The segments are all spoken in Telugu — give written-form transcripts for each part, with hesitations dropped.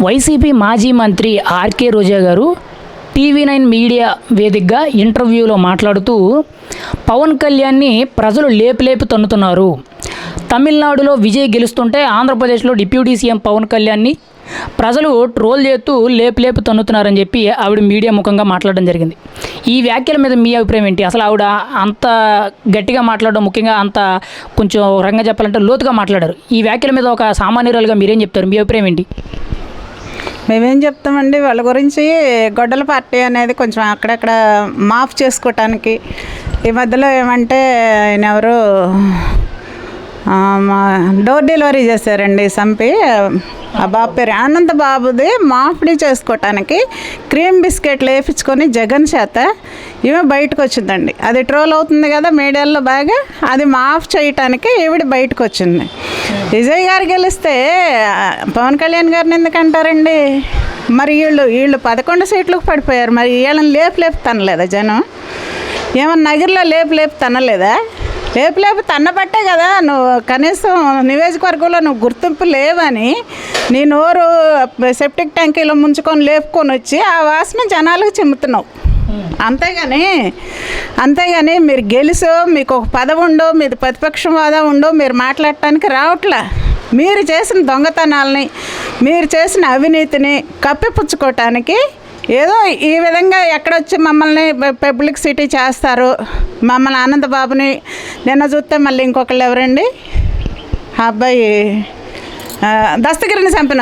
వైసీపీ మాజీ మంత్రి ఆర్కే రోజా గారు టీవీ9 మీడియా వేదికగా ఇంటర్వ్యూలో మాట్లాడుతూ పవన్ కళ్యాణ్ని ప్రజలు లేపు తన్నుతున్నారు. తమిళనాడులో విజయ్ గెలుస్తుంటే ఆంధ్రప్రదేశ్లో డిప్యూటీ సీఎం పవన్ కళ్యాణ్ని ప్రజలు ట్రోల్ చేస్తూ లేపు తన్నుతున్నారని చెప్పి ఆవిడ మీడియా ముఖంగా మాట్లాడడం జరిగింది. ఈ వ్యాఖ్యల మీద మీ అభిప్రాయం ఏంటి? అసలు ఆవిడ అంత గట్టిగా మాట్లాడడం, ముఖ్యంగా అంత కొంచెం రంగా చెప్పాలంటే లోతుగా మాట్లాడారు. ఈ వ్యాఖ్యల మీద ఒక సామాన్యురాలుగా మీరేం చెప్తారు? మీ అభిప్రాయం ఏంటి? మేమేం చెప్తామండి, వాళ్ళ గురించి గొడ్డల పార్టీ అనేది కొంచెం అక్కడక్కడ మాఫ్ చేసుకోవటానికి ఈ మధ్యలో ఏమంటే ఆయన ఎవరు డోర్ డెలివరీ చేశారండి చంపి, ఆ బాబు పేరు అనంత బాబుది మాఫ్డీ చేసుకోవటానికి క్రీమ్ బిస్కెట్లు వేయించుకొని జగన్ చేత ఈమె బయటకు వచ్చిందండి. అది ట్రోల్ అవుతుంది కదా మీడియాలో బాగా, అది మాఫ్ చేయటానికి ఈవిడ బయటకు వచ్చింది. విజయ్ గారు గెలిస్తే పవన్ కళ్యాణ్ గారిని ఎందుకంటారండి? మరి వీళ్ళు 11 సీట్లకు పడిపోయారు. మరి వీళ్ళని లేపు తనలేదా జనం? ఏమన్నా నగర్లో లేపు తనలేదా? లేపు తన్నబట్టే కదా నువ్వు కనీసం నియోజకవర్గంలో నువ్వు గుర్తింపు లేవని నీ నోరు సెప్టిక్ ట్యాంకీలో ముంచుకొని లేపుకొని వచ్చి ఆ వాసన జనాలకు చెమ్ముతున్నావు. అంతేగాని మీరు గెలుసో మీకు ఒక పదవి ఉండో మీది ప్రతిపక్షం వాదా ఉండో మీరు మాట్లాడటానికి రావట్లే. మీరు చేసిన దొంగతనాలని, మీరు చేసిన అవినీతిని కప్పిపుచ్చుకోవటానికి ఏదో ఈ విధంగా ఎక్కడొచ్చి మమ్మల్ని పబ్లిసిటీ చేస్తారు. మమ్మల్ని ఆనందబాబుని నిన్న చూస్తే మళ్ళీ ఇంకొకళ్ళు ఎవరండి, ఆ అబ్బాయి దస్తగిరిని చంపిన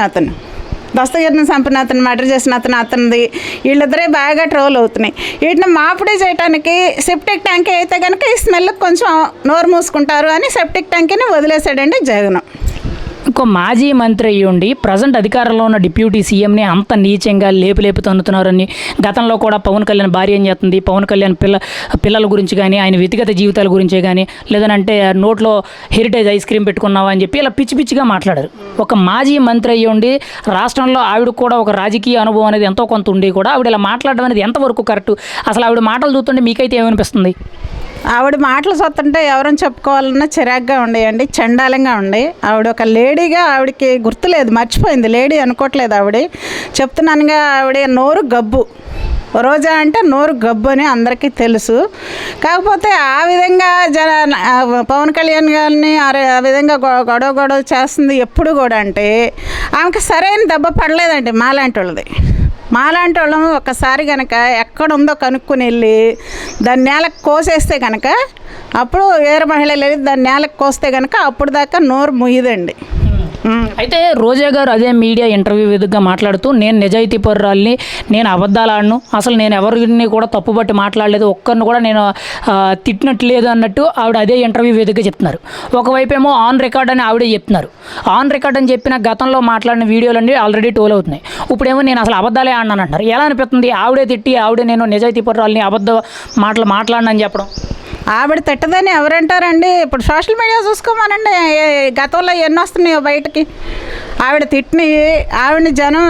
అతను మర్డర్ చేసిన అతనిది వీళ్ళిద్దరే బాగా ట్రోల్ అవుతున్నాయి. వీటిని మాఫ్డీ చేయడానికి సెప్టిక్ ట్యాంకీ అయితే కనుక ఈ స్మెల్కి కొంచెం నోరు మూసుకుంటారు అని సెప్టిక్ ట్యాంకీని వదిలేసాడండి జగన్. ఇంకో మాజీ మంత్రి అయ్యుండి ప్రజెంట్ అధికారంలో ఉన్న డిప్యూటీ సీఎంని అంత నీచంగా లేపు తన్నుతున్నారని, గతంలో కూడా పవన్ కళ్యాణ్ భార్య ఏం చేస్తుంది, పవన్ కళ్యాణ్ పిల్లల గురించి కానీ, ఆయన వ్యక్తిగత జీవితాల గురించే కానీ, లేదనంటే నోట్లో హెరిటేజ్ ఐస్ క్రీమ్ పెట్టుకున్నావా అని చెప్పి ఇలా పిచ్చిగా మాట్లాడారు. ఒక మాజీ మంత్రి అయ్యుండి రాష్ట్రంలో ఆవిడ కూడా ఒక రాజకీయ అనుభవం అనేది ఎంతో కొంత ఉండి కూడా ఆవిడ ఇలా మాట్లాడడం అనేది ఎంతవరకు కరెక్ట్? అసలు ఆవిడ మాటలు చూస్తుంటే మీకైతే ఏమనిపిస్తుంది? ఆవిడ మాటలు చూస్తుంటే ఎవరైనా చెప్పుకోవాలన్నా చిరాగ్గా ఉండేయండి, చండాలంగా ఉండి. ఆవిడ ఒక లేడీగా ఆవిడకి గుర్తులేదు, మర్చిపోయింది, లేడీ అనుకోవట్లేదు ఆవిడ. చెప్తున్నానుగా, ఆవిడ నోరు గబ్బు, రోజా అంటే నోరు గబ్బు అని అందరికీ తెలుసు. కాకపోతే ఆ విధంగా పవన్ కళ్యాణ్ గారిని ఆ విధంగా గొడవ చేస్తుంది ఎప్పుడు కూడా అంటే ఆమెకు సరైన దెబ్బ పడలేదండి. మాలాంటి వాళ్ళం ఒక్కసారి కనుక ఎక్కడుందో కనుక్కొని వెళ్ళి దాన్ని నేలకు కోసేస్తే కనుక, అప్పుడు వేరే మహిళలు వెళ్ళి దాన్ని నేలకు కోస్తే కనుక అప్పుడు దాకా నోరు ముయ్యదండి. అయితే రోజా గారు అదే మీడియా ఇంటర్వ్యూ వేదికగా మాట్లాడుతూ, నేను నిజాయితీ పరురాల్ని, నేను అబద్ధాలు ఆడను, అసలు నేను ఎవరిని కూడా తప్పుబట్టి మాట్లాడలేదు, ఒక్కరిని కూడా నేను తిట్టినట్లేదు అన్నట్టు ఆవిడ అదే ఇంటర్వ్యూ వేదికగా చెప్తున్నారు. ఒకవైపు ఏమో ఆన్ రికార్డ్ అని ఆవిడే చెప్తున్నారు. ఆన్ రికార్డ్ అని చెప్పిన గతంలో మాట్లాడిన వీడియోలన్నీ ఆల్రెడీ టోల్ అవుతున్నాయి. ఇప్పుడేమో నేను అసలు అబద్ధాలే ఆడినాను అంటున్నారు. ఎలా అనిపిస్తుంది? ఆవిడే తిట్టి ఆవిడే నేను నిజాయితీ పరురాల్ని, అబద్ధ మాట్లాడినని చెప్పడం. ఆవిడ తిట్టదని ఎవరంటారండి? ఇప్పుడు సోషల్ మీడియా చూసుకోమనండి, గతంలో ఎన్ని వస్తున్నాయో బయటకి. ఆవిడ తిట్టిని ఆవిడని జనం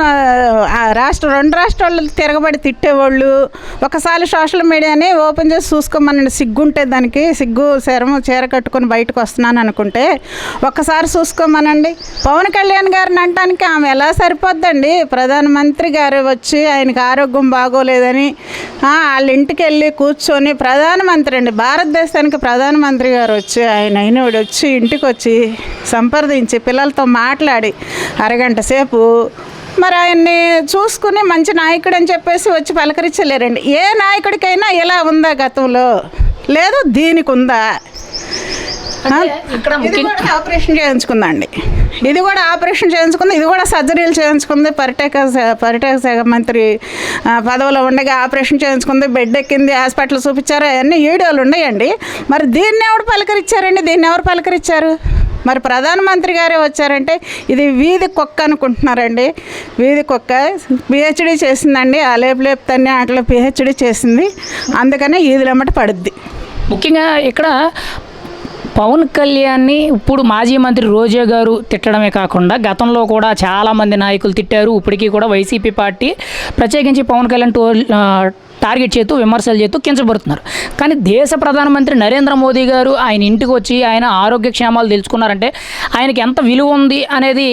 రెండు రాష్ట్రాలు తిరగబడి తిట్టేవాళ్ళు. ఒకసారి సోషల్ మీడియాని ఓపెన్ చేసి చూసుకోమనండి, సిగ్గుంటే దానికి శరము చీర కట్టుకొని బయటకు వస్తున్నాను అనుకుంటే ఒక్కసారి చూసుకోమనండి. పవన్ కళ్యాణ్ గారిని అంటానికి ఆమె ఎలా సరిపోద్దండి? ప్రధానమంత్రి గారు వచ్చి ఆయనకి ఆరోగ్యం బాగోలేదని వాళ్ళ ఇంటికి వెళ్ళి కూర్చొని, ప్రధానమంత్రి అండి, భారతదేశానికి ప్రధానమంత్రి గారు వచ్చి అయినవాడు వచ్చి ఇంటికి వచ్చి సంప్రదించి పిల్లలతో మాట్లాడి అరగంట సేపు మరి ఆయన్ని చూసుకుని మంచి నాయకుడు అని చెప్పేసి వచ్చి పలకరించలేరండి. ఏ నాయకుడికైనా ఇలా ఉందా గతంలో? లేదు, దీనికి ఉందా? ఇది కూడా ఆపరేషన్ చేయించుకుందండి, ఇది కూడా సర్జరీలు చేయించుకుంది. పర్యాటక శాఖ మంత్రి పదవిలో ఉండగా ఆపరేషన్ చేయించుకుంది, బెడ్ ఎక్కింది, హాస్పిటల్ చూపించారు, అవన్నీ వీడియోలు ఉన్నాయండి. మరి దీన్ని ఎవరు పలకరించారు? మరి ప్రధానమంత్రి గారే వచ్చారంటే ఇది వీధి కుక్క అనుకుంటున్నారండి. వీధి కుక్క పిహెచ్డీ చేసిందండి, ఆ లేపు తన్ని అట్లా పిహెచ్డీ చేసింది, అందుకనే ఈదులమ్మట పడుద్ది. ముఖ్యంగా ఇక్కడ పవన్ కళ్యాణ్ని ఇప్పుడు మాజీ మంత్రి రోజా గారు తిట్టడమే కాకుండా గతంలో కూడా చాలామంది నాయకులు తిట్టారు. ఇప్పటికీ కూడా వైసీపీ పార్టీ ప్రత్యేకించి పవన్ కళ్యాణ్ టార్గెట్ చేస్తూ విమర్శలు చేస్తూ కించబడుతున్నారు. కానీ దేశ ప్రధానమంత్రి నరేంద్ర మోదీ గారు ఆయన ఇంటికి వచ్చి ఆయన ఆరోగ్యక్షేమాలు తెలుసుకున్నారంటే ఆయనకి ఎంత విలువ ఉంది అనేది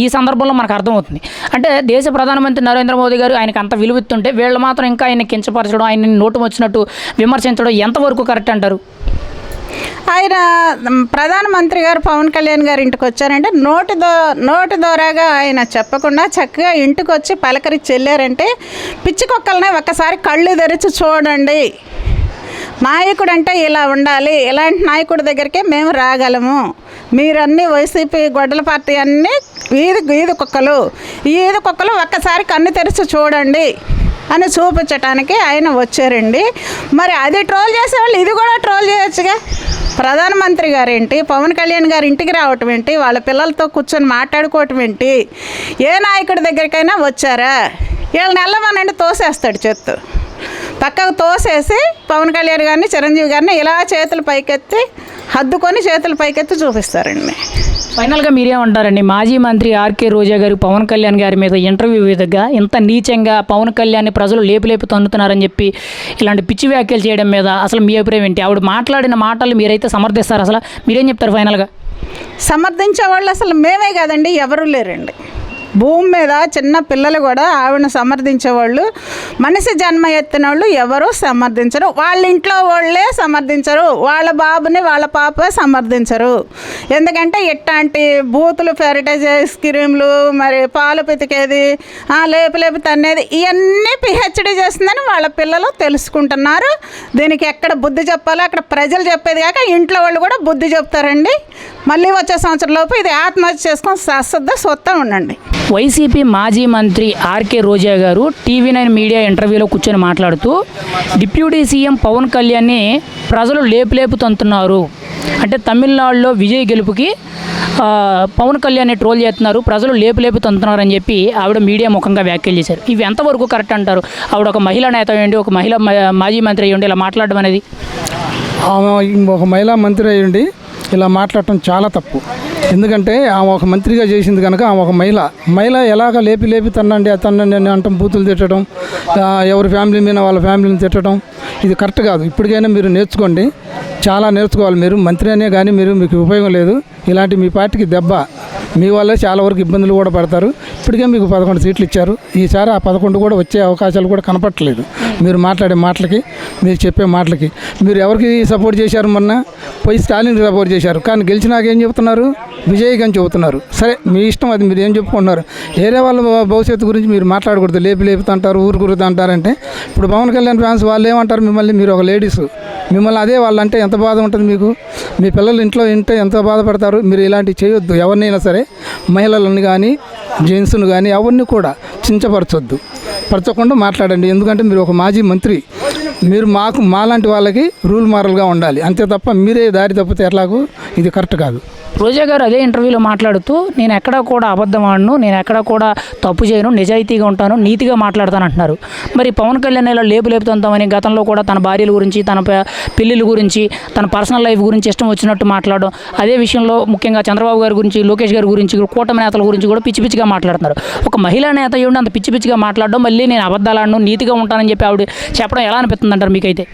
ఈ సందర్భంలో మనకు అర్థమవుతుంది. అంటే దేశ ప్రధానమంత్రి నరేంద్ర మోదీ గారు ఆయనకు అంత విలువ ఇస్తుంటే వీళ్ళు మాత్రం ఇంకా ఆయన కించపరచడం, ఆయన నోటు వచ్చినట్టు విమర్శించడం ఎంతవరకు కరెక్ట్ అంటారు? ఆయన ప్రధానమంత్రి గారు పవన్ కళ్యాణ్ గారి ఇంటికి వచ్చారంటే నోటి ద్వారాగా ఆయన చెప్పకుండా చక్కగా ఇంటికి వచ్చి పలకరించి వెళ్ళారంటే పిచ్చికొక్కలనే ఒక్కసారి కళ్ళు తెరిచి చూడండి, నాయకుడు అంటే ఇలా ఉండాలి, ఇలాంటి నాయకుడి దగ్గరికే మేము రాగలము, మీరన్నీ వైసీపీ గొడ్డల పార్టీ అన్నీ ఈది కుక్కలు, ఈ ఈది కుక్కలు ఒక్కసారి కన్ను తెరిచి చూడండి అని చూపించటానికి ఆయన వచ్చారండి. మరి అది ట్రోల్ చేసేవాళ్ళు ఇది కూడా ట్రోల్ చేయొచ్చుగా. ప్రధానమంత్రి గారు ఏంటి, పవన్ కళ్యాణ్ గారి ఇంటికి రావటం ఏంటి, వాళ్ళ పిల్లలతో కూర్చొని మాట్లాడుకోవటం ఏంటి, ఏ నాయకుడి దగ్గరికైనా వచ్చారా? వీళ్ళని వెళ్ళమనండి తోసేస్తాడు చెత్త పక్కకు తోసేసి పవన్ కళ్యాణ్ గారిని చిరంజీవి గారిని ఇలా చేతులు పైకెత్తి హద్దుకొని చేతులు పైకెత్తి చూపిస్తారండి. ఫైనల్గా మీరేమంటారండి? మాజీ మంత్రి ఆర్కే రోజా గారు పవన్ కళ్యాణ్ గారి మీద ఇంటర్వ్యూ విధంగా ఇంత నీచంగా పవన్ కళ్యాణ్ని ప్రజలు లేపు తన్నుతున్నారని చెప్పి ఇలాంటి పిచ్చి వ్యాఖ్యలు చేయడం మీద అసలు మీ అభిప్రాయం ఏంటి? ఆవిడ మాట్లాడిన మాటలు మీరైతే సమర్థిస్తారు, అసలు మీరేం చెప్తారు ఫైనల్గా? సమర్థించే వాళ్ళు అసలు మేమే కాదండి, ఎవరూ లేరండి భూమి మీద. చిన్న పిల్లలు కూడా ఆవిడని సమర్థించేవాళ్ళు, మనిషి జన్మ ఎత్తిన వాళ్ళు ఎవరూ సమర్థించరు. వాళ్ళ ఇంట్లో వాళ్ళే సమర్థించరు, వాళ్ళ బాబుని వాళ్ళ పాప సమర్థించరు. ఎందుకంటే బూతులు, ఫెరిటైజ్ ఐస్ క్రీమ్లు, మరి పాలు పితికేది, లేపు తన్నేది, ఇవన్నీ పిహెచ్డి చేస్తుందని వాళ్ళ పిల్లలు తెలుసుకుంటున్నారు. దీనికి ఎక్కడ బుద్ధి చెప్పాలో అక్కడ ప్రజలు చెప్పేది కాక ఇంట్లో వాళ్ళు కూడా బుద్ధి చెప్తారండి. మళ్ళీ వచ్చే సంవత్సరం లోపు ఇది ఆత్మహత్య చేసుకొని స్వత్తా ఉండండి. వైసీపీ మాజీ మంత్రి ఆర్కే రోజా గారు TV9 మీడియా ఇంటర్వ్యూలో కూర్చొని మాట్లాడుతూ డిప్యూటీ సీఎం పవన్ కళ్యాణ్ని ప్రజలు లేపు తంతున్నారు, అంటే తమిళనాడులో విజయ్ గెలుపుకి పవన్ కళ్యాణ్ని ట్రోల్ చేస్తున్నారు, ప్రజలు లేపు తంతున్నారు అని చెప్పి ఆవిడ మీడియా ముఖంగా వ్యాఖ్యలు చేశారు. ఇవి ఎంతవరకు కరెక్ట్ అంటారు? ఆవిడ ఒక మహిళా నేత అయ్యండి, ఒక మాజీ మంత్రి అయ్యండి ఇలా మాట్లాడడం అనేది? ఒక మహిళా మంత్రి అయ్యండి ఇలా మాట్లాడటం చాలా తప్పు. ఎందుకంటే ఆమె ఒక మంత్రిగా చేసింది కనుక ఆమె ఒక మహిళ ఎలాగ లేపి తన్నండి అని అంటాం, బూతులు తిట్టడం, ఎవరి ఫ్యామిలీ మీద వాళ్ళ ఫ్యామిలీని తిట్టడం, ఇది కరెక్ట్ కాదు. ఇప్పటికైనా మీరు నేర్చుకోండి, చాలా నేర్చుకోవాలి. మీరు మంత్రి అనే కానీ మీకు ఉపయోగం లేదు. ఇలాంటి మీ పార్టీకి దెబ్బ, మీ వల్ల చాలా వరకు ఇబ్బందులు కూడా పడతారు. ఇప్పటికే మీకు 11 సీట్లు ఇచ్చారు, ఈసారి ఆ 11 కూడా వచ్చే అవకాశాలు కూడా కనపట్టలేదు. మీరు మాట్లాడే మాటలకి, మీరు చెప్పే మాటలకి. మీరు ఎవరికి సపోర్ట్ చేశారు? మొన్న పోయి స్టాలిన్కి సపోర్ట్ చేశారు, కానీ గెలిచినాక ఏం చెబుతున్నారు? విజయ్ అని చెబుతున్నారు. సరే మీ ఇష్టం, అది మీరు ఏం చెప్పుకుంటున్నారు. వేరే వాళ్ళ భవిష్యత్తు గురించి మీరు మాట్లాడకూడదు. లేపుతంటారు, ఊరుకురుతా అంటారంటే ఇప్పుడు పవన్ కళ్యాణ్ ఫ్యాన్స్ వాళ్ళు ఏమంటారు మిమ్మల్ని? మీరు ఒక లేడీస్, మిమ్మల్ని అదే వాళ్ళంటే ఎంత బాధ ఉంటుంది మీకు? మీ పిల్లలు ఇంట్లో ఉంటే ఎంత బాధపడతారు? మీరు ఇలాంటివి చేయొద్దు. ఎవరినైనా సరే, మహిళలను కానీ జెంట్స్ను కానీ ఎవరిని కూడా కించపరచొద్దు, పరచకుండా మాట్లాడండి. ఎందుకంటే మీరు ఒక మాజీ మంత్రి, మీరు మాలాంటి వాళ్ళకి రూల్ మారల్గా ఉండాలి, అంతే తప్ప మీరే దారి తప్పితే ఎట్లాగూ ఇది కరెక్ట్ కాదు. రోజా గారు అదే ఇంటర్వ్యూలో మాట్లాడుతూ నేను ఎక్కడా కూడా అబద్ధం ఆడను, నేను ఎక్కడా కూడా తప్పు చేయను, నిజాయితీగా ఉంటాను, నీతిగా మాట్లాడతాను అంటున్నారు. మరి పవన్ కళ్యాణ్ ఇలా లేపుతామని గతంలో కూడా తన భార్యల గురించి, తన పెళ్ళిళ్ళ గురించి, తన పర్సనల్ లైఫ్ గురించి ఇష్టం వచ్చినట్టు మాట్లాడడం, అదే విషయంలో ముఖ్యంగా చంద్రబాబు గారి గురించి, లోకేష్ గారి గురించి, కూటమి నేతల గురించి కూడా పిచ్చిగా మాట్లాడుతున్నారు. ఒక మహిళా నేత ఉండి అంత పిచ్చిగా మాట్లాడడం, మళ్ళీ నేను అబద్ధాలు ఆడను, నీతిగా ఉంటానని చెప్పి ఆవిడ చెప్పడం ఎలా అనిపిస్తుంది అంటారు మీకైతే?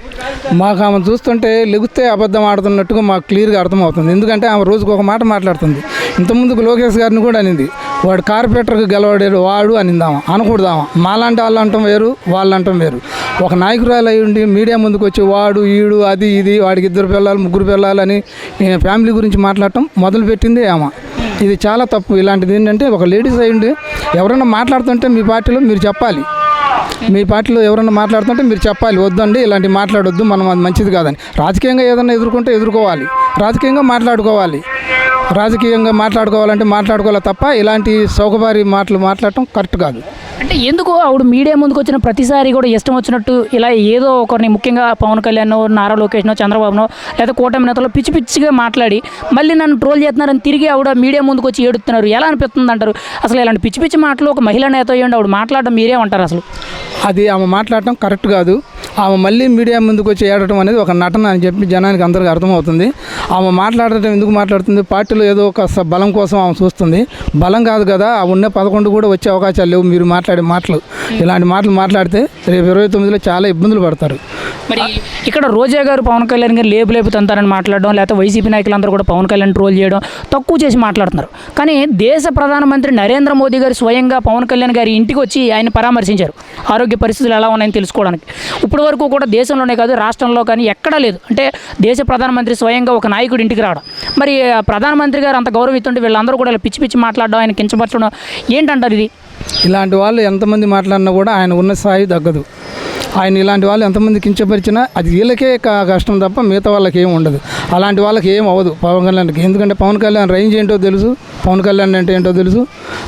మాకు ఆమె చూస్తుంటే లెగిస్తే అబద్ధం ఆడుతున్నట్టుగా మాకు క్లియర్గా అర్థమవుతుంది. ఎందుకంటే ఆమె రోజుకు ఒక మాట మాట్లాడుతుంది. ఇంతకుముందుకు లోకేష్ గారిని కూడా అనింది, వాడు కార్పొరేటర్కి గెలవాడాడు వాడు అనిందామా, అనకూడదామా. మాలాంటి వాళ్ళు అంటాం వేరు, వాళ్ళు అంటాం వేరు. ఒక నాయకురాలు అయి ఉండి మీడియా ముందుకు వచ్చి వాడు ఈడు అది ఇది, వాడికి 2 పిల్లలు 3 పిల్లలు అని ఫ్యామిలీ గురించి మాట్లాడటం మొదలుపెట్టింది ఆమె. ఇది చాలా తప్పు. ఇలాంటిది ఏంటంటే ఒక లేడీస్ అయి ఉండి ఎవరైనా మాట్లాడుతుంటే మీ పార్టీలో మీరు చెప్పాలి, మీ పార్టీలో ఎవరైనా మాట్లాడుతుంటే మీరు చెప్పాలి, వద్దండి ఇలాంటివి మాట్లాడొద్దు, మనం అది మంచిది కాదని. రాజకీయంగా ఏదైనా ఎదుర్కొంటే ఎదుర్కోవాలి, రాజకీయంగా మాట్లాడుకోవాలి. రాజకీయంగా మాట్లాడుకోవాలంటే మాట్లాడుకోవాలి తప్ప ఇలాంటి సౌకబారి మాటలు మాట్లాడటం కరెక్ట్ కాదు. అంటే ఎందుకు ఆవిడ మీడియా ముందుకు వచ్చిన ప్రతిసారి కూడా ఇష్టం వచ్చినట్టు ఇలా ఏదో ఒకరిని, ముఖ్యంగా పవన్ కళ్యాణ్, నారా లోకేష్నో, చంద్రబాబునో లేదా కూటమి నేతలో పిచ్చి పిచ్చిగా మాట్లాడి మళ్ళీ నన్ను ట్రోల్ చేస్తున్నారని తిరిగి ఆవిడ మీడియా ముందుకు వచ్చి ఏడుతున్నారు? ఎలా అనిపిస్తుంది అంటారు? అసలు ఇలాంటి పిచ్చి పిచ్చి మాటలు ఒక మహిళా నేత అయ్యండి ఆవిడ మాట్లాడడం మీరేమంటారు అసలు? అది ఆమె మాట్లాడటం కరెక్ట్ కాదు. ఆమె మళ్ళీ మీడియా ముందుకు వచ్చి ఏడటం అనేది ఒక నటన అని చెప్పి జనానికి అందరికీ అర్థమవుతుంది. ఆమె మాట్లాడటం ఎందుకు మాట్లాడుతుంది? పార్టీలో ఏదో ఒక బలం కోసం ఆమె చూస్తుంది. బలం కాదు కదా, ఆ ఉన్న 11 కూడా వచ్చే అవకాశాలు లేవు. మీరు మాట్లాడే మాటలు, ఇలాంటి మాటలు మాట్లాడితే రేపు 29లో చాలా ఇబ్బందులు పడతారు. మరి ఇక్కడ రోజా గారు పవన్ కళ్యాణ్ గారు లేపు తంతారని మాట్లాడడం, లేకపోతే వైసీపీ నాయకులందరూ కూడా పవన్ కళ్యాణ్ ట్రోల్ చేయడం, తక్కువ చేసి మాట్లాడుతున్నారు. కానీ దేశ ప్రధానమంత్రి నరేంద్ర మోదీ గారు స్వయంగా పవన్ కళ్యాణ్ గారి ఇంటికి వచ్చి ఆయన పరామర్శించారు, ఆరోగ్య పరిస్థితులు ఎలా ఉన్నాయని తెలుసుకోవడానికి. ఇప్పటి వరకు కూడా దేశంలోనే కాదు రాష్ట్రంలో కానీ ఎక్కడా లేదు. అంటే దేశ ప్రధానమంత్రి స్వయంగా ఒక నాయకుడి ఇంటికి రావడం. మరి ప్రధానమంత్రి గారు అంత గౌరవిస్తుంటే వీళ్ళందరూ కూడా ఇలా పిచ్చి పిచ్చి మాట్లాడడం, ఆయన కించపరచడం ఏంటంటారు? ఇది ఇలాంటి వాళ్ళు ఎంతమంది మాట్లాడినా కూడా ఆయన ఉన్న స్థాయి తగ్గదు. ఆయన ఇలాంటి వాళ్ళు ఎంతమంది కించపరిచినా అది వీళ్ళకే కష్టం తప్ప మిగతా వాళ్ళకి ఏం ఉండదు. అలాంటి వాళ్ళకి ఏం అవ్వదు పవన్ కళ్యాణ్కి. ఎందుకంటే పవన్ కళ్యాణ్ రేంజ్ ఏంటో తెలుసు, పవన్ కళ్యాణ్ అంటే ఏంటో తెలుసు,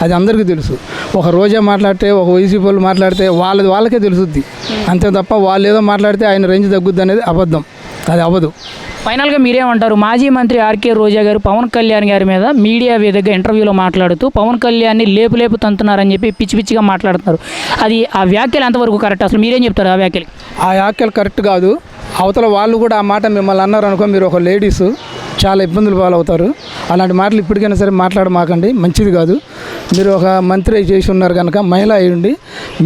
అది అందరికీ తెలుసు. ఒక రోజా మాట్లాడితే, ఒక వైసీపీ వాళ్ళు మాట్లాడితే వాళ్ళకే తెలుసుద్ది. అంతే తప్ప వాళ్ళు ఏదో మాట్లాడితే ఆయన రేంజ్ తగ్గుద్ది అనేది అబద్ధం, అది అవ్వదు. ఫైనల్గా మీరేమంటారు? మాజీ మంత్రి ఆర్కే రోజా గారు పవన్ కళ్యాణ్ గారి మీద మీడియా వేదికగా ఇంటర్వ్యూలో మాట్లాడుతూ పవన్ కళ్యాణ్ని లేపు తంతున్నారని చెప్పి పిచ్చి పిచ్చిగా మాట్లాడుతున్నారు. అది ఆ వ్యాఖ్యలు ఎంతవరకు కరెక్ట్? అసలు మీరేం చెప్తారు ఆ వ్యాఖ్యలు? ఆ వ్యాఖ్యలు కరెక్ట్ కాదు. అవతల వాళ్ళు కూడా ఆ మాట మిమ్మల్ని అన్నారు అనుకో, మీరు ఒక లేడీస్ చాలా ఇబ్బందులు పాలవుతారు. అలాంటి మాటలు ఇప్పటికైనా సరే మాట్లాడమాకండి, మంచిది కాదు. మీరు ఒక మంత్రి చేసి ఉన్నారు కనుక మహిళ అయ్యండి,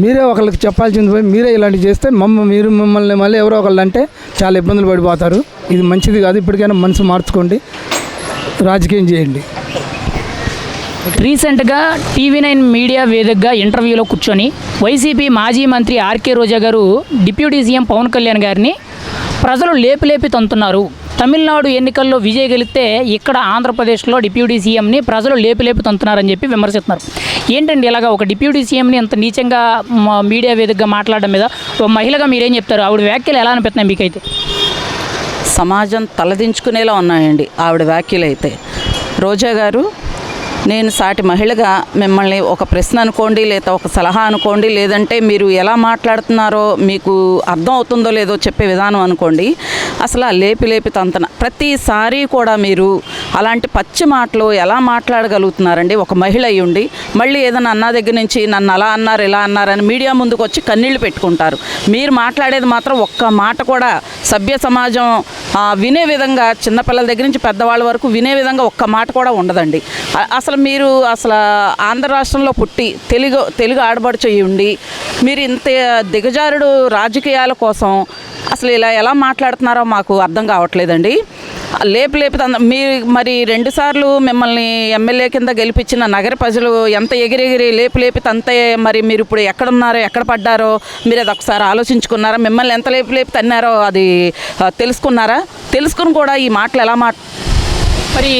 మీరే ఒకరికి చెప్పాల్సింది పోయి మీరే ఇలాంటివి చేస్తే మిమ్మల్ని మళ్ళీ ఎవరో ఒకళ్ళు అంటే చాలా ఇబ్బందులు పడిపోతారు. ఇది మంచిది కాదు. ఇప్పటికైనా మనసు మార్చుకోండి, రాజకీయం చేయండి. రీసెంట్గా TV9 మీడియా వేదికగా ఇంటర్వ్యూలో కూర్చొని వైసీపీ మాజీ మంత్రి ఆర్కే రోజా గారు డిప్యూటీ సీఎం పవన్ కళ్యాణ్ గారిని ప్రజలు లేపి తంతున్నారు, తమిళనాడు ఎన్నికల్లో విజయ్ గెలిస్తే ఇక్కడ ఆంధ్రప్రదేశ్లో డిప్యూటీ సీఎంని ప్రజలు లేపి తంతున్నారని చెప్పి విమర్శిస్తున్నారు. ఏంటండి ఇలాగా ఒక డిప్యూటీ సీఎంని అంత నీచంగా మీడియా వేదికగా మాట్లాడడం మీద ఒక మహిళగా మీరేం చెప్తారు? ఆవిడ వ్యాఖ్యలు ఎలా అనిపిస్తున్నాయి మీకైతే? సమాజం తలదించుకునేలా ఉన్నాయండి ఆవిడ వ్యాఖ్యలు అయితే. రోజా గారు, నేను సాటి మహిళగా మిమ్మల్ని ఒక ప్రశ్న అనుకోండి, లేదా ఒక సలహా అనుకోండి, లేదంటే మీరు ఎలా మాట్లాడుతున్నారో మీకు అర్థం అవుతుందో లేదో చెప్పే విధానం అనుకోండి. అసలు ఆ లేపి తంతన ప్రతిసారి కూడా మీరు అలాంటి పచ్చి మాటలు ఎలా మాట్లాడగలుగుతున్నారండి? ఒక మహిళ అయ్యుండి మళ్ళీ ఏదైనా అన్న దగ్గర నుంచి నన్ను అలా అన్నారు ఇలా అన్నారని మీడియా ముందుకు వచ్చి కన్నీళ్లు పెట్టుకుంటారు. మీరు మాట్లాడేది మాత్రం ఒక్క మాట కూడా సభ్య సమాజం వినే విధంగా, చిన్నపిల్లల దగ్గర నుంచి పెద్దవాళ్ళ వరకు వినే విధంగా ఒక్క మాట కూడా ఉండదండి. అసలు మీరు ఆంధ్ర రాష్ట్రంలో పుట్టి తెలుగు ఆడబడుచు ఉండి మీరు ఇంత దిగజారుడు రాజకీయాల కోసం అసలు ఇలా ఎలా మాట్లాడుతున్నారో మాకు అర్థం కావట్లేదండి. లేపి మీరు మరి 2 సార్లు మిమ్మల్ని ఎమ్మెల్యే కింద గెలిపించిన నగర ప్రజలు ఎంత ఎగిరెగిరి లేపి తంతే, మరి మీరు ఇప్పుడు ఎక్కడున్నారో ఎక్కడ పడ్డారో మీరు అది ఒకసారి ఆలోచించుకున్నారా? మిమ్మల్ని ఎంత లేపి తన్నారో అది తెలుసుకున్నారా? తెలుసుకుని కూడా ఈ మాటలు ఎలా మరి